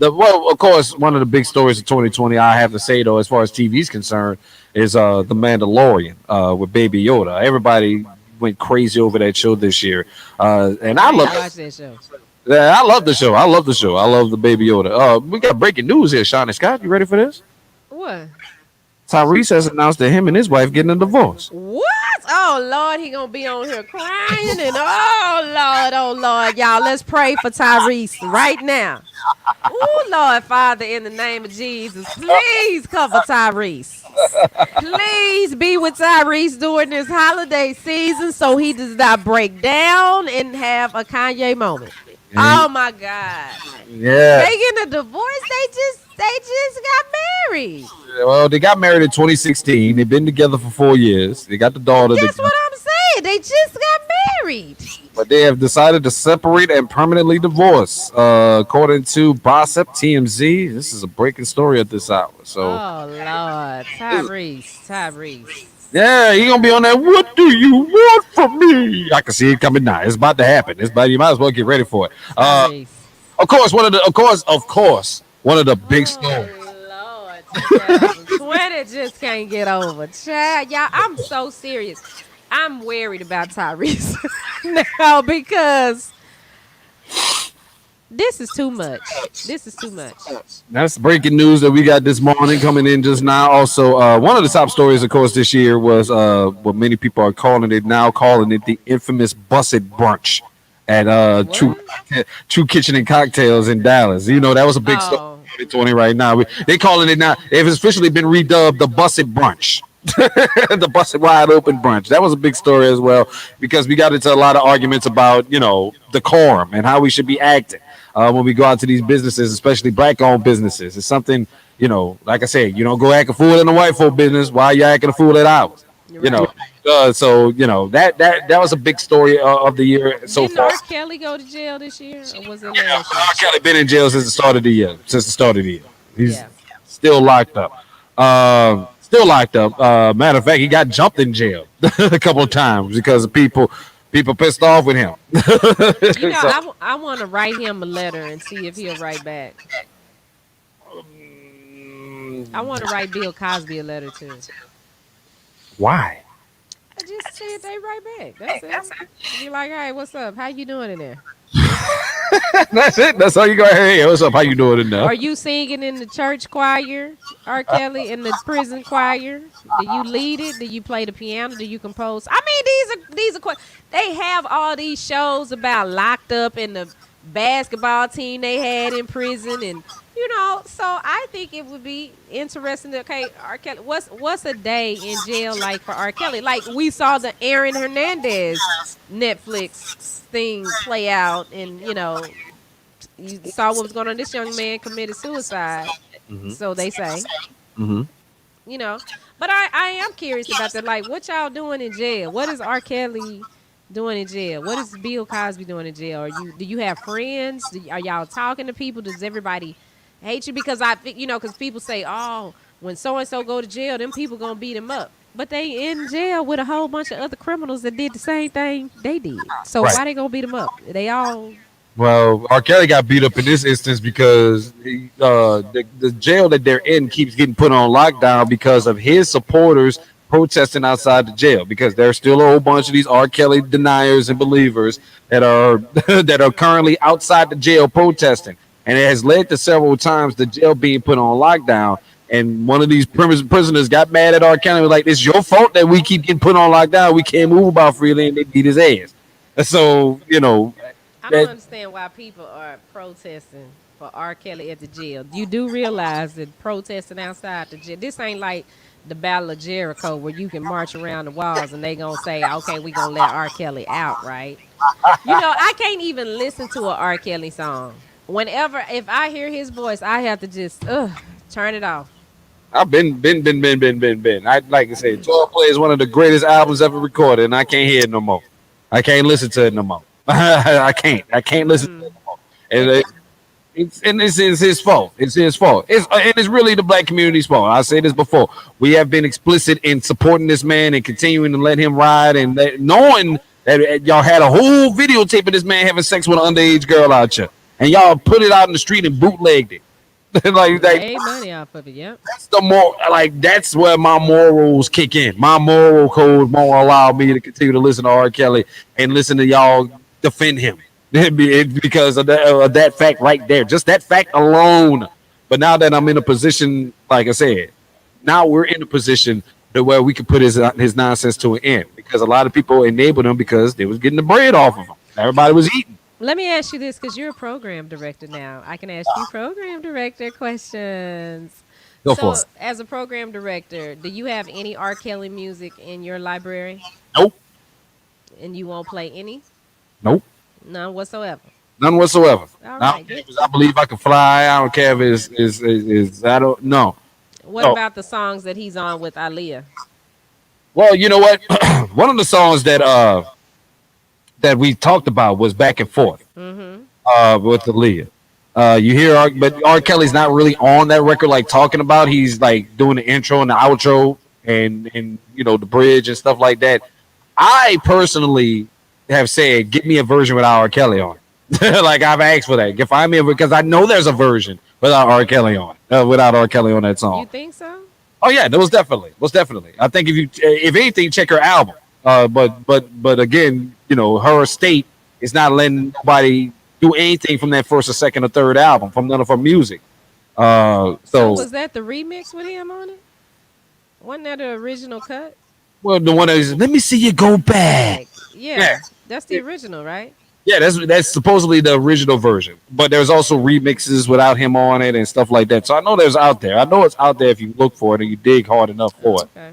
Of course, one of the big stories of 2020, I have to say though, as far as TV is concerned, is the Mandalorian with Baby Yoda. Everybody went crazy over that show this year, and I love watch that show. Yeah, I love the show. I love the show. I love the Baby Yoda. We got breaking news here, Shani Scott. You ready for this? What? Tyrese has announced that him and his wife getting a divorce. What? Oh Lord, he gonna be on here crying and oh Lord, y'all. Let's pray for Tyrese right now. Oh Lord, Father, in the name of Jesus, please cover Tyrese. Please be with Tyrese during this holiday season so he does not break down and have a Kanye moment. Oh my God. Yeah. They getting a divorce? They just got married. Well, they got married in 2016. They've been together for 4 years. They got the daughter. That's what I'm saying. They just got married. But they have decided to separate and permanently divorce. According to Gossip TMZ, this is a breaking story at this hour. So, oh Lord, Tyrese. yeah, he gonna be on that. What do you want from me? I can see it coming now. It's about to happen. You might as well get ready for it. Tyrese. Of course, one of the big stories. Lord, 2020 just can't get over. Child, y'all, I'm so serious. I'm worried about Tyrese now because this is too much. That's breaking news that we got this morning coming in just now. Also, one of the top stories, of course, this year was what many people are calling it the infamous Busted Brunch at True Kitchen and Cocktails in Dallas. You know, that was a big story. 2020 right now. They calling it now. It's officially been redubbed the Busted Brunch. The Busted Wide Open Brunch. That was a big story as well because we got into a lot of arguments about, you know, decorum and how we should be acting when we go out to these businesses, especially black-owned businesses. It's something like I said, you don't go acting fool in the white folk business. Why you acting a fool at ours? You're You right. know. So that was a big story of the year so Didn't far. R. Kelly go to jail this year, or was it last year? R. Kelly been in jail since the start of the year. Since the start of the year, he's Yeah. still locked up. Still locked up. Matter of fact, he got jumped in jail a couple of times because of people pissed off with him. You know, So, I want to write him a letter and see if he'll write back. I want to write Bill Cosby a letter too. why? I just see if they write back. That's it. Be like, hey, what's up? How you doing in there? That's it. That's all you got. Hey, what's up? How you doing in there? Are you singing in the church choir, R. Kelly, in the prison choir? Do you lead it? Do you play the piano? Do you compose? I mean, they have all these shows about locked up in the basketball team they had in prison, and so I think it would be interesting. Okay, R. Kelly, what's a day in jail like for R. Kelly? Like we saw the Aaron Hernandez Netflix thing play out, and you saw what was going on. This young man committed suicide, Hmm. so they say. Hmm. You know, but I am curious about that. Like, what y'all doing in jail? What is R. Kelly doing in jail? What is Bill Cosby doing in jail? Do you have friends? Are y'all talking to people? Does everybody hate you? Because because people say, oh, when so and so go to jail, them people gonna beat them up. But they in jail with a whole bunch of other criminals that did the same thing they did. So Right. why they gonna beat them up? They all Well, R. Kelly got beat up in this instance because the jail that they're in keeps getting put on lockdown because of his supporters protesting outside the jail. Because there's still a whole bunch of these R. Kelly deniers and believers that are that are currently outside the jail protesting, and it has led to several times the jail being put on lockdown. And one of these prisoners got mad at R. Kelly, was like, "It's your fault that we keep getting put on lockdown. We can't move about freely," and they beat his ass. So I don't that understand why people are protesting for R. Kelly at the jail. You do realize that protesting outside the jail, this ain't like the Battle of Jericho where you can march around the walls and they gonna say, okay, we gonna let R. Kelly out, right? I can't even listen to a R. Kelly song. If I hear his voice, I have to just turn it off. I've been. I like I said, 12 Play is one of the greatest albums ever recorded, and I can't hear it no more. I can't listen to it no more. I can't. I can't listen to it no more. And it's his fault. It's his fault. And it's really the black community's fault. I said this before. We have been explicit in supporting this man and continuing to let him ride, and knowing that y'all had a whole videotape of this man having sex with an underage girl out here, and y'all put it out in the street and bootlegged it. like Made money off of it, yep. that's the more like that's where my morals kick in. My moral code won't allow me to continue to listen to R. Kelly and listen to y'all defend him because of that fact right there, just that fact alone. But now that I'm in a position, like I said, now we're in a position to where we can put his nonsense to an end because a lot of people enabled him because they was getting the bread off of him. Everybody was eating. Let me ask you this, because you're a program director now. I can ask you program director questions. Go So, for it. as a program director, do you have any R. Kelly music in your library? Nope. And you won't play any? Nope. None whatsoever. None whatsoever. All I right, don't care good. if I believe I can fly. I don't care if it's I don't know. What No. about the songs that he's on with Aaliyah? Well, you know what? One of the songs that we talked about was Back and Forth Mm-hmm. with the Leah. You hear, but R. Kelly's not really on that record, like talking about. He's like doing the intro and the outro and the bridge and stuff like that. I personally have said, get me a version without R. Kelly on. Like I've asked for that. Find me because I know there's a version without R. Kelly on, without R. Kelly on that You song. think so? Oh yeah, that was definitely. I think if anything, check her album. But again, her estate is not letting nobody do anything from that first or second or third album from none of her music. So So was that the remix with him on it? Wasn't that the original cut? well, the one that is, let me see you go back. Like, yeah, Yeah. that's the original, right? Yeah, that's supposedly the original version, but there's also remixes without him on it and stuff like that. So I know there's out there. I know it's out there if you look for it and you dig hard enough for it. Okay.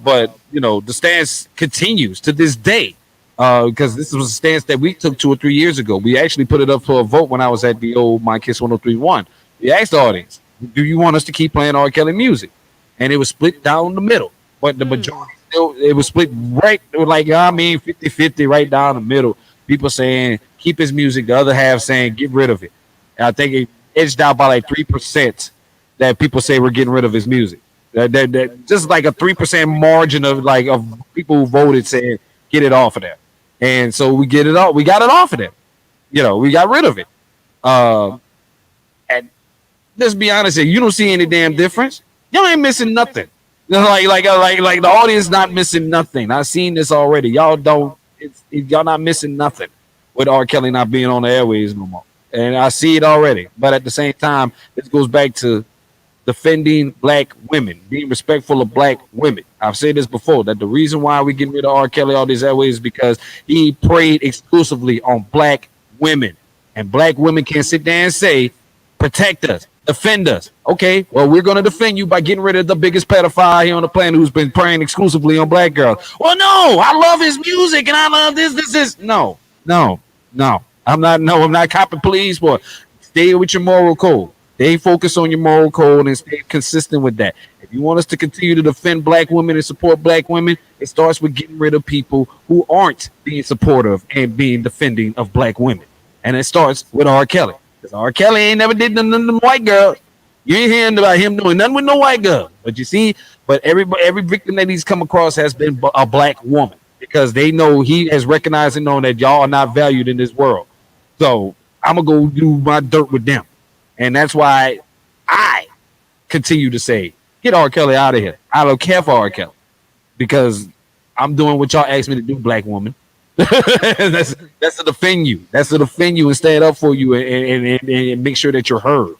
But the stance continues to this day because this was a stance that we took 2 or 3 years ago. We actually put it up for a vote when I was at the old My Kiss 103.1. We asked the audience, Do you want us to keep playing R. Kelly music? And it was split down the middle. But the Hmm. majority still, it was split right, it was like, I mean, 50-50 right down the middle. People saying keep his music, the other half saying get rid of it. And I think it edged out by like 3% that people say we're getting rid of his music. That just like a 3% margin of like of people who voted saying get it off of there. And so we get it off. We got it off of there. We got rid of it. Uh, and let's be honest here, you don't see any damn difference. Y'all ain't missing nothing. Like the audience not missing nothing. I've seen this already. Y'all don't. Y'all not missing nothing with R. Kelly not being on the airways no more. And I see it already. But at the same time, this goes back to defending black women, being respectful of black women. I've said this before that the reason why we getting rid of R. Kelly all these airways is because he preyed exclusively on black women, and black women can sit there and say, "Protect us, defend us." Okay, well we're gonna defend you by getting rid of the biggest pedophile here on the planet who's been preying exclusively on black girls. Well, no, I love his music and I love this. This is no, no, no. I'm not. No, I'm not copping. Please, boy, stay with your moral code. Stay focused on your moral code and stay consistent with that. If you want us to continue to defend black women and support black women, it starts with getting rid of people who aren't being supportive and being defending of black women. And it starts with R. Kelly. Because R. Kelly ain't never did nothing to them white girls. You ain't hearing about him doing nothing with no white girl. But you see, but every victim that he's come across has been a black woman because they know he has recognized and known that y'all are not valued in this world. So I'm gonna go do my dirt with them. And that's why I continue to say, get R. Kelly out of here. I don't care for R. Kelly because I'm doing what y'all asked me to do, black woman. That's to defend you. That's to defend you and stand up for you and make sure that you're heard.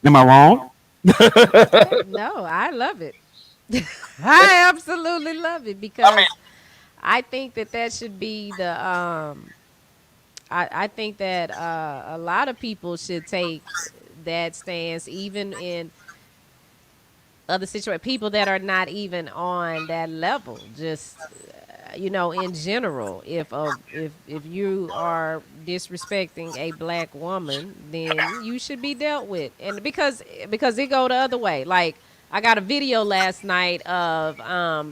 Am I wrong? No, I love it. I absolutely love it because I think that that should be the I think that a lot of people should take that stance, even in other situations. People that are not even on that level, just in general. If you are disrespecting a black woman, then you should be dealt with, and because it go the other way. Like I got a video last night of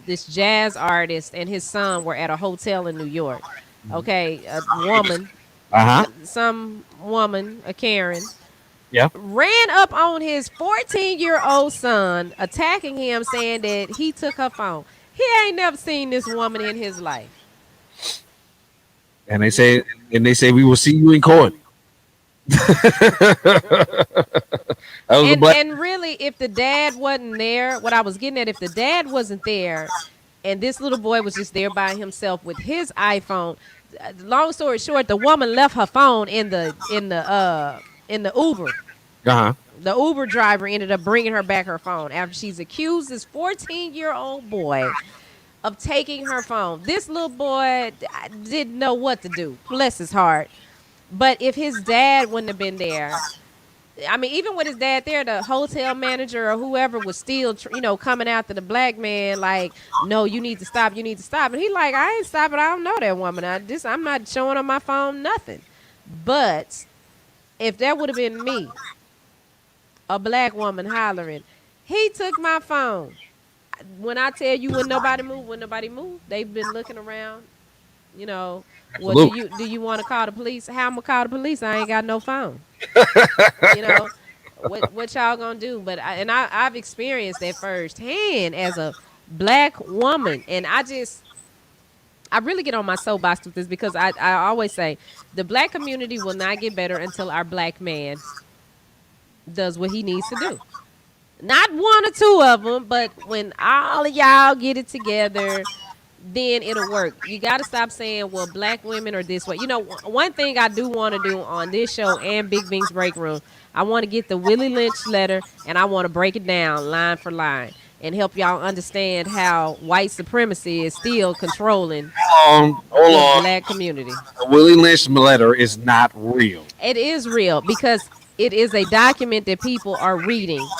this jazz artist and his son were at a hotel in New York. Okay, a woman Uh huh. some woman, a Karen, Yeah. ran up on his 14-year-old son, attacking him, saying that he took her phone. He ain't never seen this woman in his life. And they say we will see you in court. That was a And black. and really, if the dad wasn't there, what I was getting at, if the dad wasn't there, and this little boy was just there by himself with his iPhone, long story short, the woman left her phone in the Uber. Uh huh. The Uber driver ended up bringing her back her phone after she's accused this 14-year-old boy of taking her phone. This little boy didn't know what to do. Bless his heart. But if his dad wouldn't have been there, I mean, even with his dad there, the hotel manager or whoever was still, coming after the black man, like, no, you need to stop, you need to stop. And he like, I ain't stopping. I don't know that woman. I'm not showing on my phone, nothing. But if that would have been me, a black woman hollering, he took my phone. When I tell you when nobody moved, they've been looking around, you know. Well, do Absolutely. you want to call the police? How I'm gonna call the police? I ain't got no phone. You know, what y'all gonna do? But I've experienced that firsthand as a black woman, and I really get on my soapbox with this because I always say the black community will not get better until our black man does what he needs to do. Not one or two of them, but when all of y'all get it together, then it'll work. You got to stop saying, well, black women are this way. One thing I do want to do on this show and Big Bing's Break Room, I want to get the Willie Lynch letter and I want to break it down line for line and help y'all understand how white supremacy is still controlling Hold the on. black community. The Willie Lynch letter is not real. It is real because it is a document that people are reading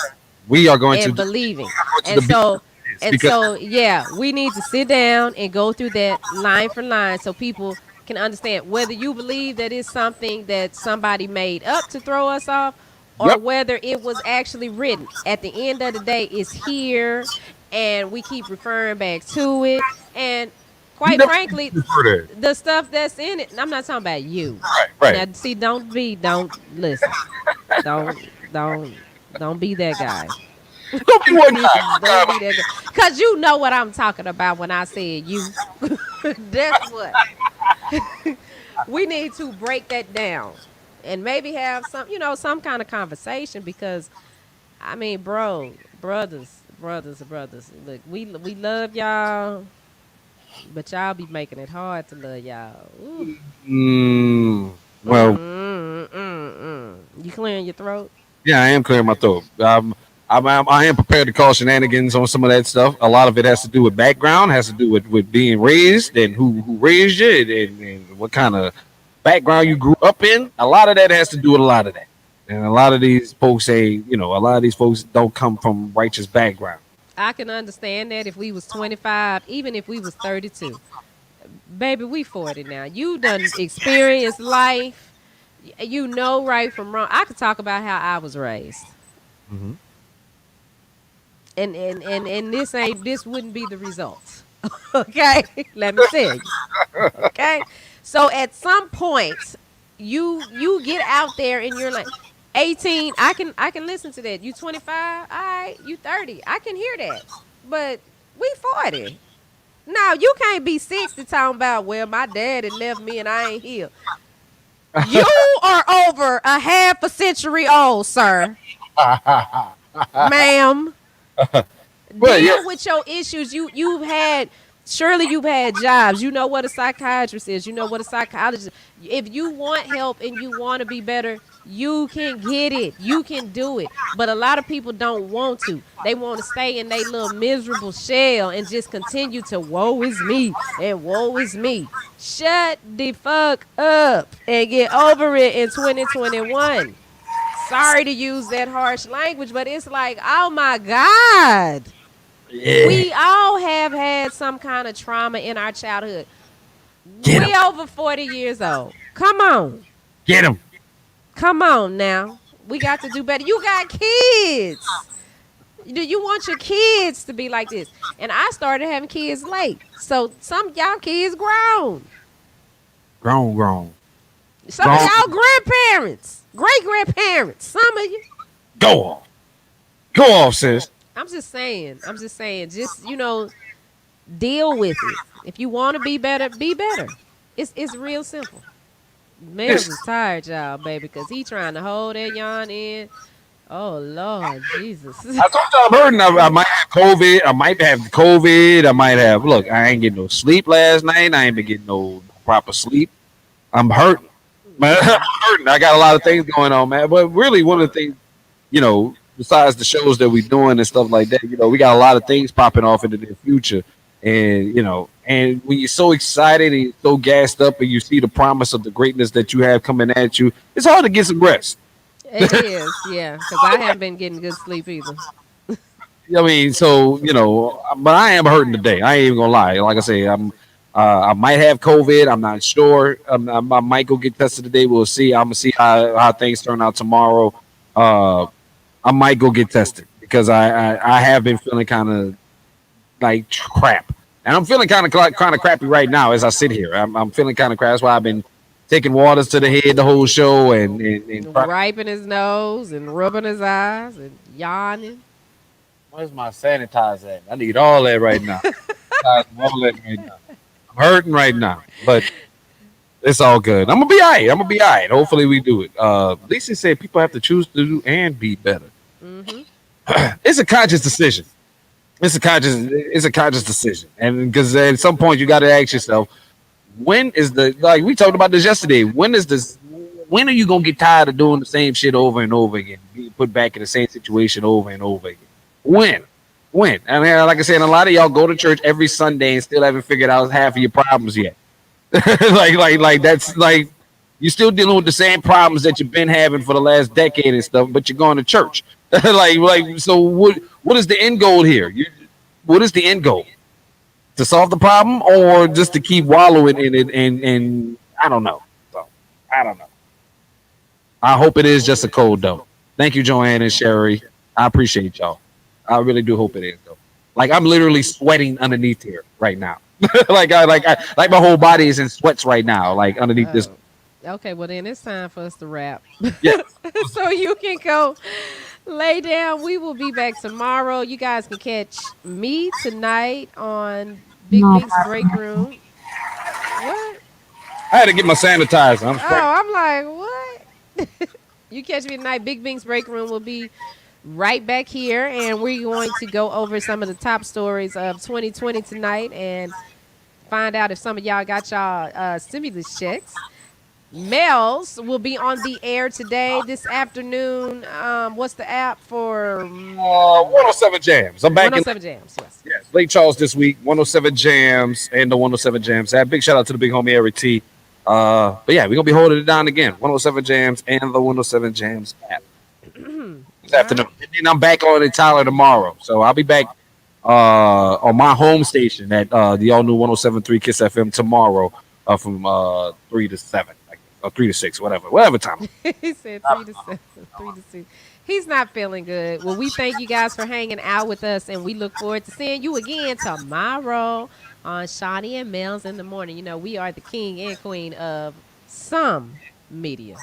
We are going to and go believing. to And the so business and because so yeah, we need to sit down and go through that line for line so people can understand whether you believe that it's something that somebody made up to throw us off or Yep. whether it was actually written. At the end of the day, it's here, and we keep referring back to it. And You quite never frankly, for that. the stuff that's in it, I'm not talking about you. Right. Right. Now, see, don't listen. Don't be that guy. Don't be one guy. Don't be that guy. Cause you know what I'm talking about when I said you. That's what. We need to break that down and maybe have some kind of conversation because I mean, brothers. Look, we love y'all, but y'all be making it hard to love y'all. Ooh. Mm, well, You clearing your throat? yeah, I am clearing my throat. I am prepared to call shenanigans on some of that stuff. A lot of it has to do with background, has to do with being raised and who raised you and what kind of background you grew up in. A lot of that has to do with a lot of that. And a lot of these folks say, a lot of these folks don't come from righteous background. I can understand that if we was 25, even if we was 32. Baby, we 40 now. You done experienced life. You know right from wrong. I could talk about how I was raised. Hmm. And this wouldn't be the result. Okay? Let me tell you. Okay? So at some point, you get out there and you're like 18, I can listen to that. You 25, all right, you 30. I can hear that. But we 40. Now you can't be 60 talking about, well, my dad had left me and I ain't here. You are over a half a century old, sir. Ma'am. Well, yeah. Deal with your issues. You've had jobs. You know what a psychiatrist is. You know what a psychologist. If you want help and you want to be better, you can get it. You can do it. But a lot of people don't want to. They want to stay in their little miserable shell and just continue to woe is me and woe is me. Shut the fuck up and get over it in 2021. Sorry to use that harsh language, but it's like, oh my God. Yeah. We all have had some kind of trauma in our childhood. Get We him. over 40 years old. Come on. Get him. Come on now. We got to do better. You got kids. Do you want your kids to be like this? And I started having kids late. So some of y'all kids grown. Grown. Some of y'all grandparents. Great grandparents. Some of you. Go on. Go off, sis. I'm just saying. Just, deal with it. If you want to be better, be better. It's real simple. Melz is tired, y'all, baby, because he trying to hold that yawn in. Oh, Lord Jesus. I told you I'm hurting. I might have COVID. I might have COVID. I might have. Look, I ain't getting no sleep last night. I ain't been getting no proper sleep. I'm hurting. Man, I'm hurting. I got a lot of things going on, man. But really, one of the things, besides the shows that we're doing and stuff like that, we got a lot of things popping off in the near future. And when you're so excited and you're so gassed up and you see the promise of the greatness that you have coming at you, it's hard to get some rest. It is, yeah, because I haven't been getting good sleep either. I mean, so but I am hurting today. I ain't even gonna lie. Like I say, I might have COVID. I'm not sure. I might go get tested today. We'll see. I'm gonna see how things turn out tomorrow. I might go get tested because I have been feeling kind of like crap, and I'm feeling kind of crappy right now as I sit here. I'm feeling kind of crap. That's why I've been taking waters to the head the whole show and Wiping his nose and rubbing his eyes and yawning. Where's my sanitizer at? I need all that right now. All that right now. I'm hurting right now, but it's all good. I'm gonna be all right. Hopefully we do it. Lisa said people have to choose to do and be better. Mm-hmm. It's a conscious decision. It's a conscious decision, and because at some point you got to ask yourself, when is like we talked about this yesterday? When are you gonna get tired of doing the same shit over and over again, being put back in the same situation over and over again? When? I mean, like I said, a lot of y'all go to church every Sunday and still haven't figured out half of your problems yet. like that's like you're still dealing with the same problems that you've been having for the last decade and stuff, but you're going to church. like so what is the end goal here? What is the end goal? To solve the problem or just to keep wallowing in it and I don't know. So I don't know. I hope it is just a cold though. Thank you, Joanne and Sherry. I appreciate y'all. I really do hope it is though. Like I'm literally sweating underneath here right now. Like my whole body is in sweats right now. Like underneath this. Oh, okay. Well, then it's time for us to wrap. Yeah. So you can go lay down. We will be back tomorrow. You guys can catch me tonight on Big No, Bink's break room. What? I had to get my sanitizer. I'm spraying. Oh, I'm like, what? You catch me tonight. Big Bink's break room will be right back here, and we're going to go over some of the top stories of 2020 tonight and find out if some of y'all got y'all stimulus checks. Melz will be on the air today, this afternoon. What's the app for 107 Jams. I'm back in 107 Jams? Yes. yes, Lake Charles this week. 107 Jams and the 107 Jams. Big shout out to the big homie Eric T. But yeah, we're gonna be holding it down again. 107 Jams and the 107 Jams app this All afternoon. right. And then I'm back on in Tyler tomorrow. So I'll be back on my home station at the all new 107.3 Kiss FM tomorrow from 3 to 7. Or 3 to 6, whatever time. He said 3 to 7, 3 to 6. He's not feeling good. Well, we thank you guys for hanging out with us, and we look forward to seeing you again tomorrow on Shani and Melz in the morning. You know, we are the king and queen of some media.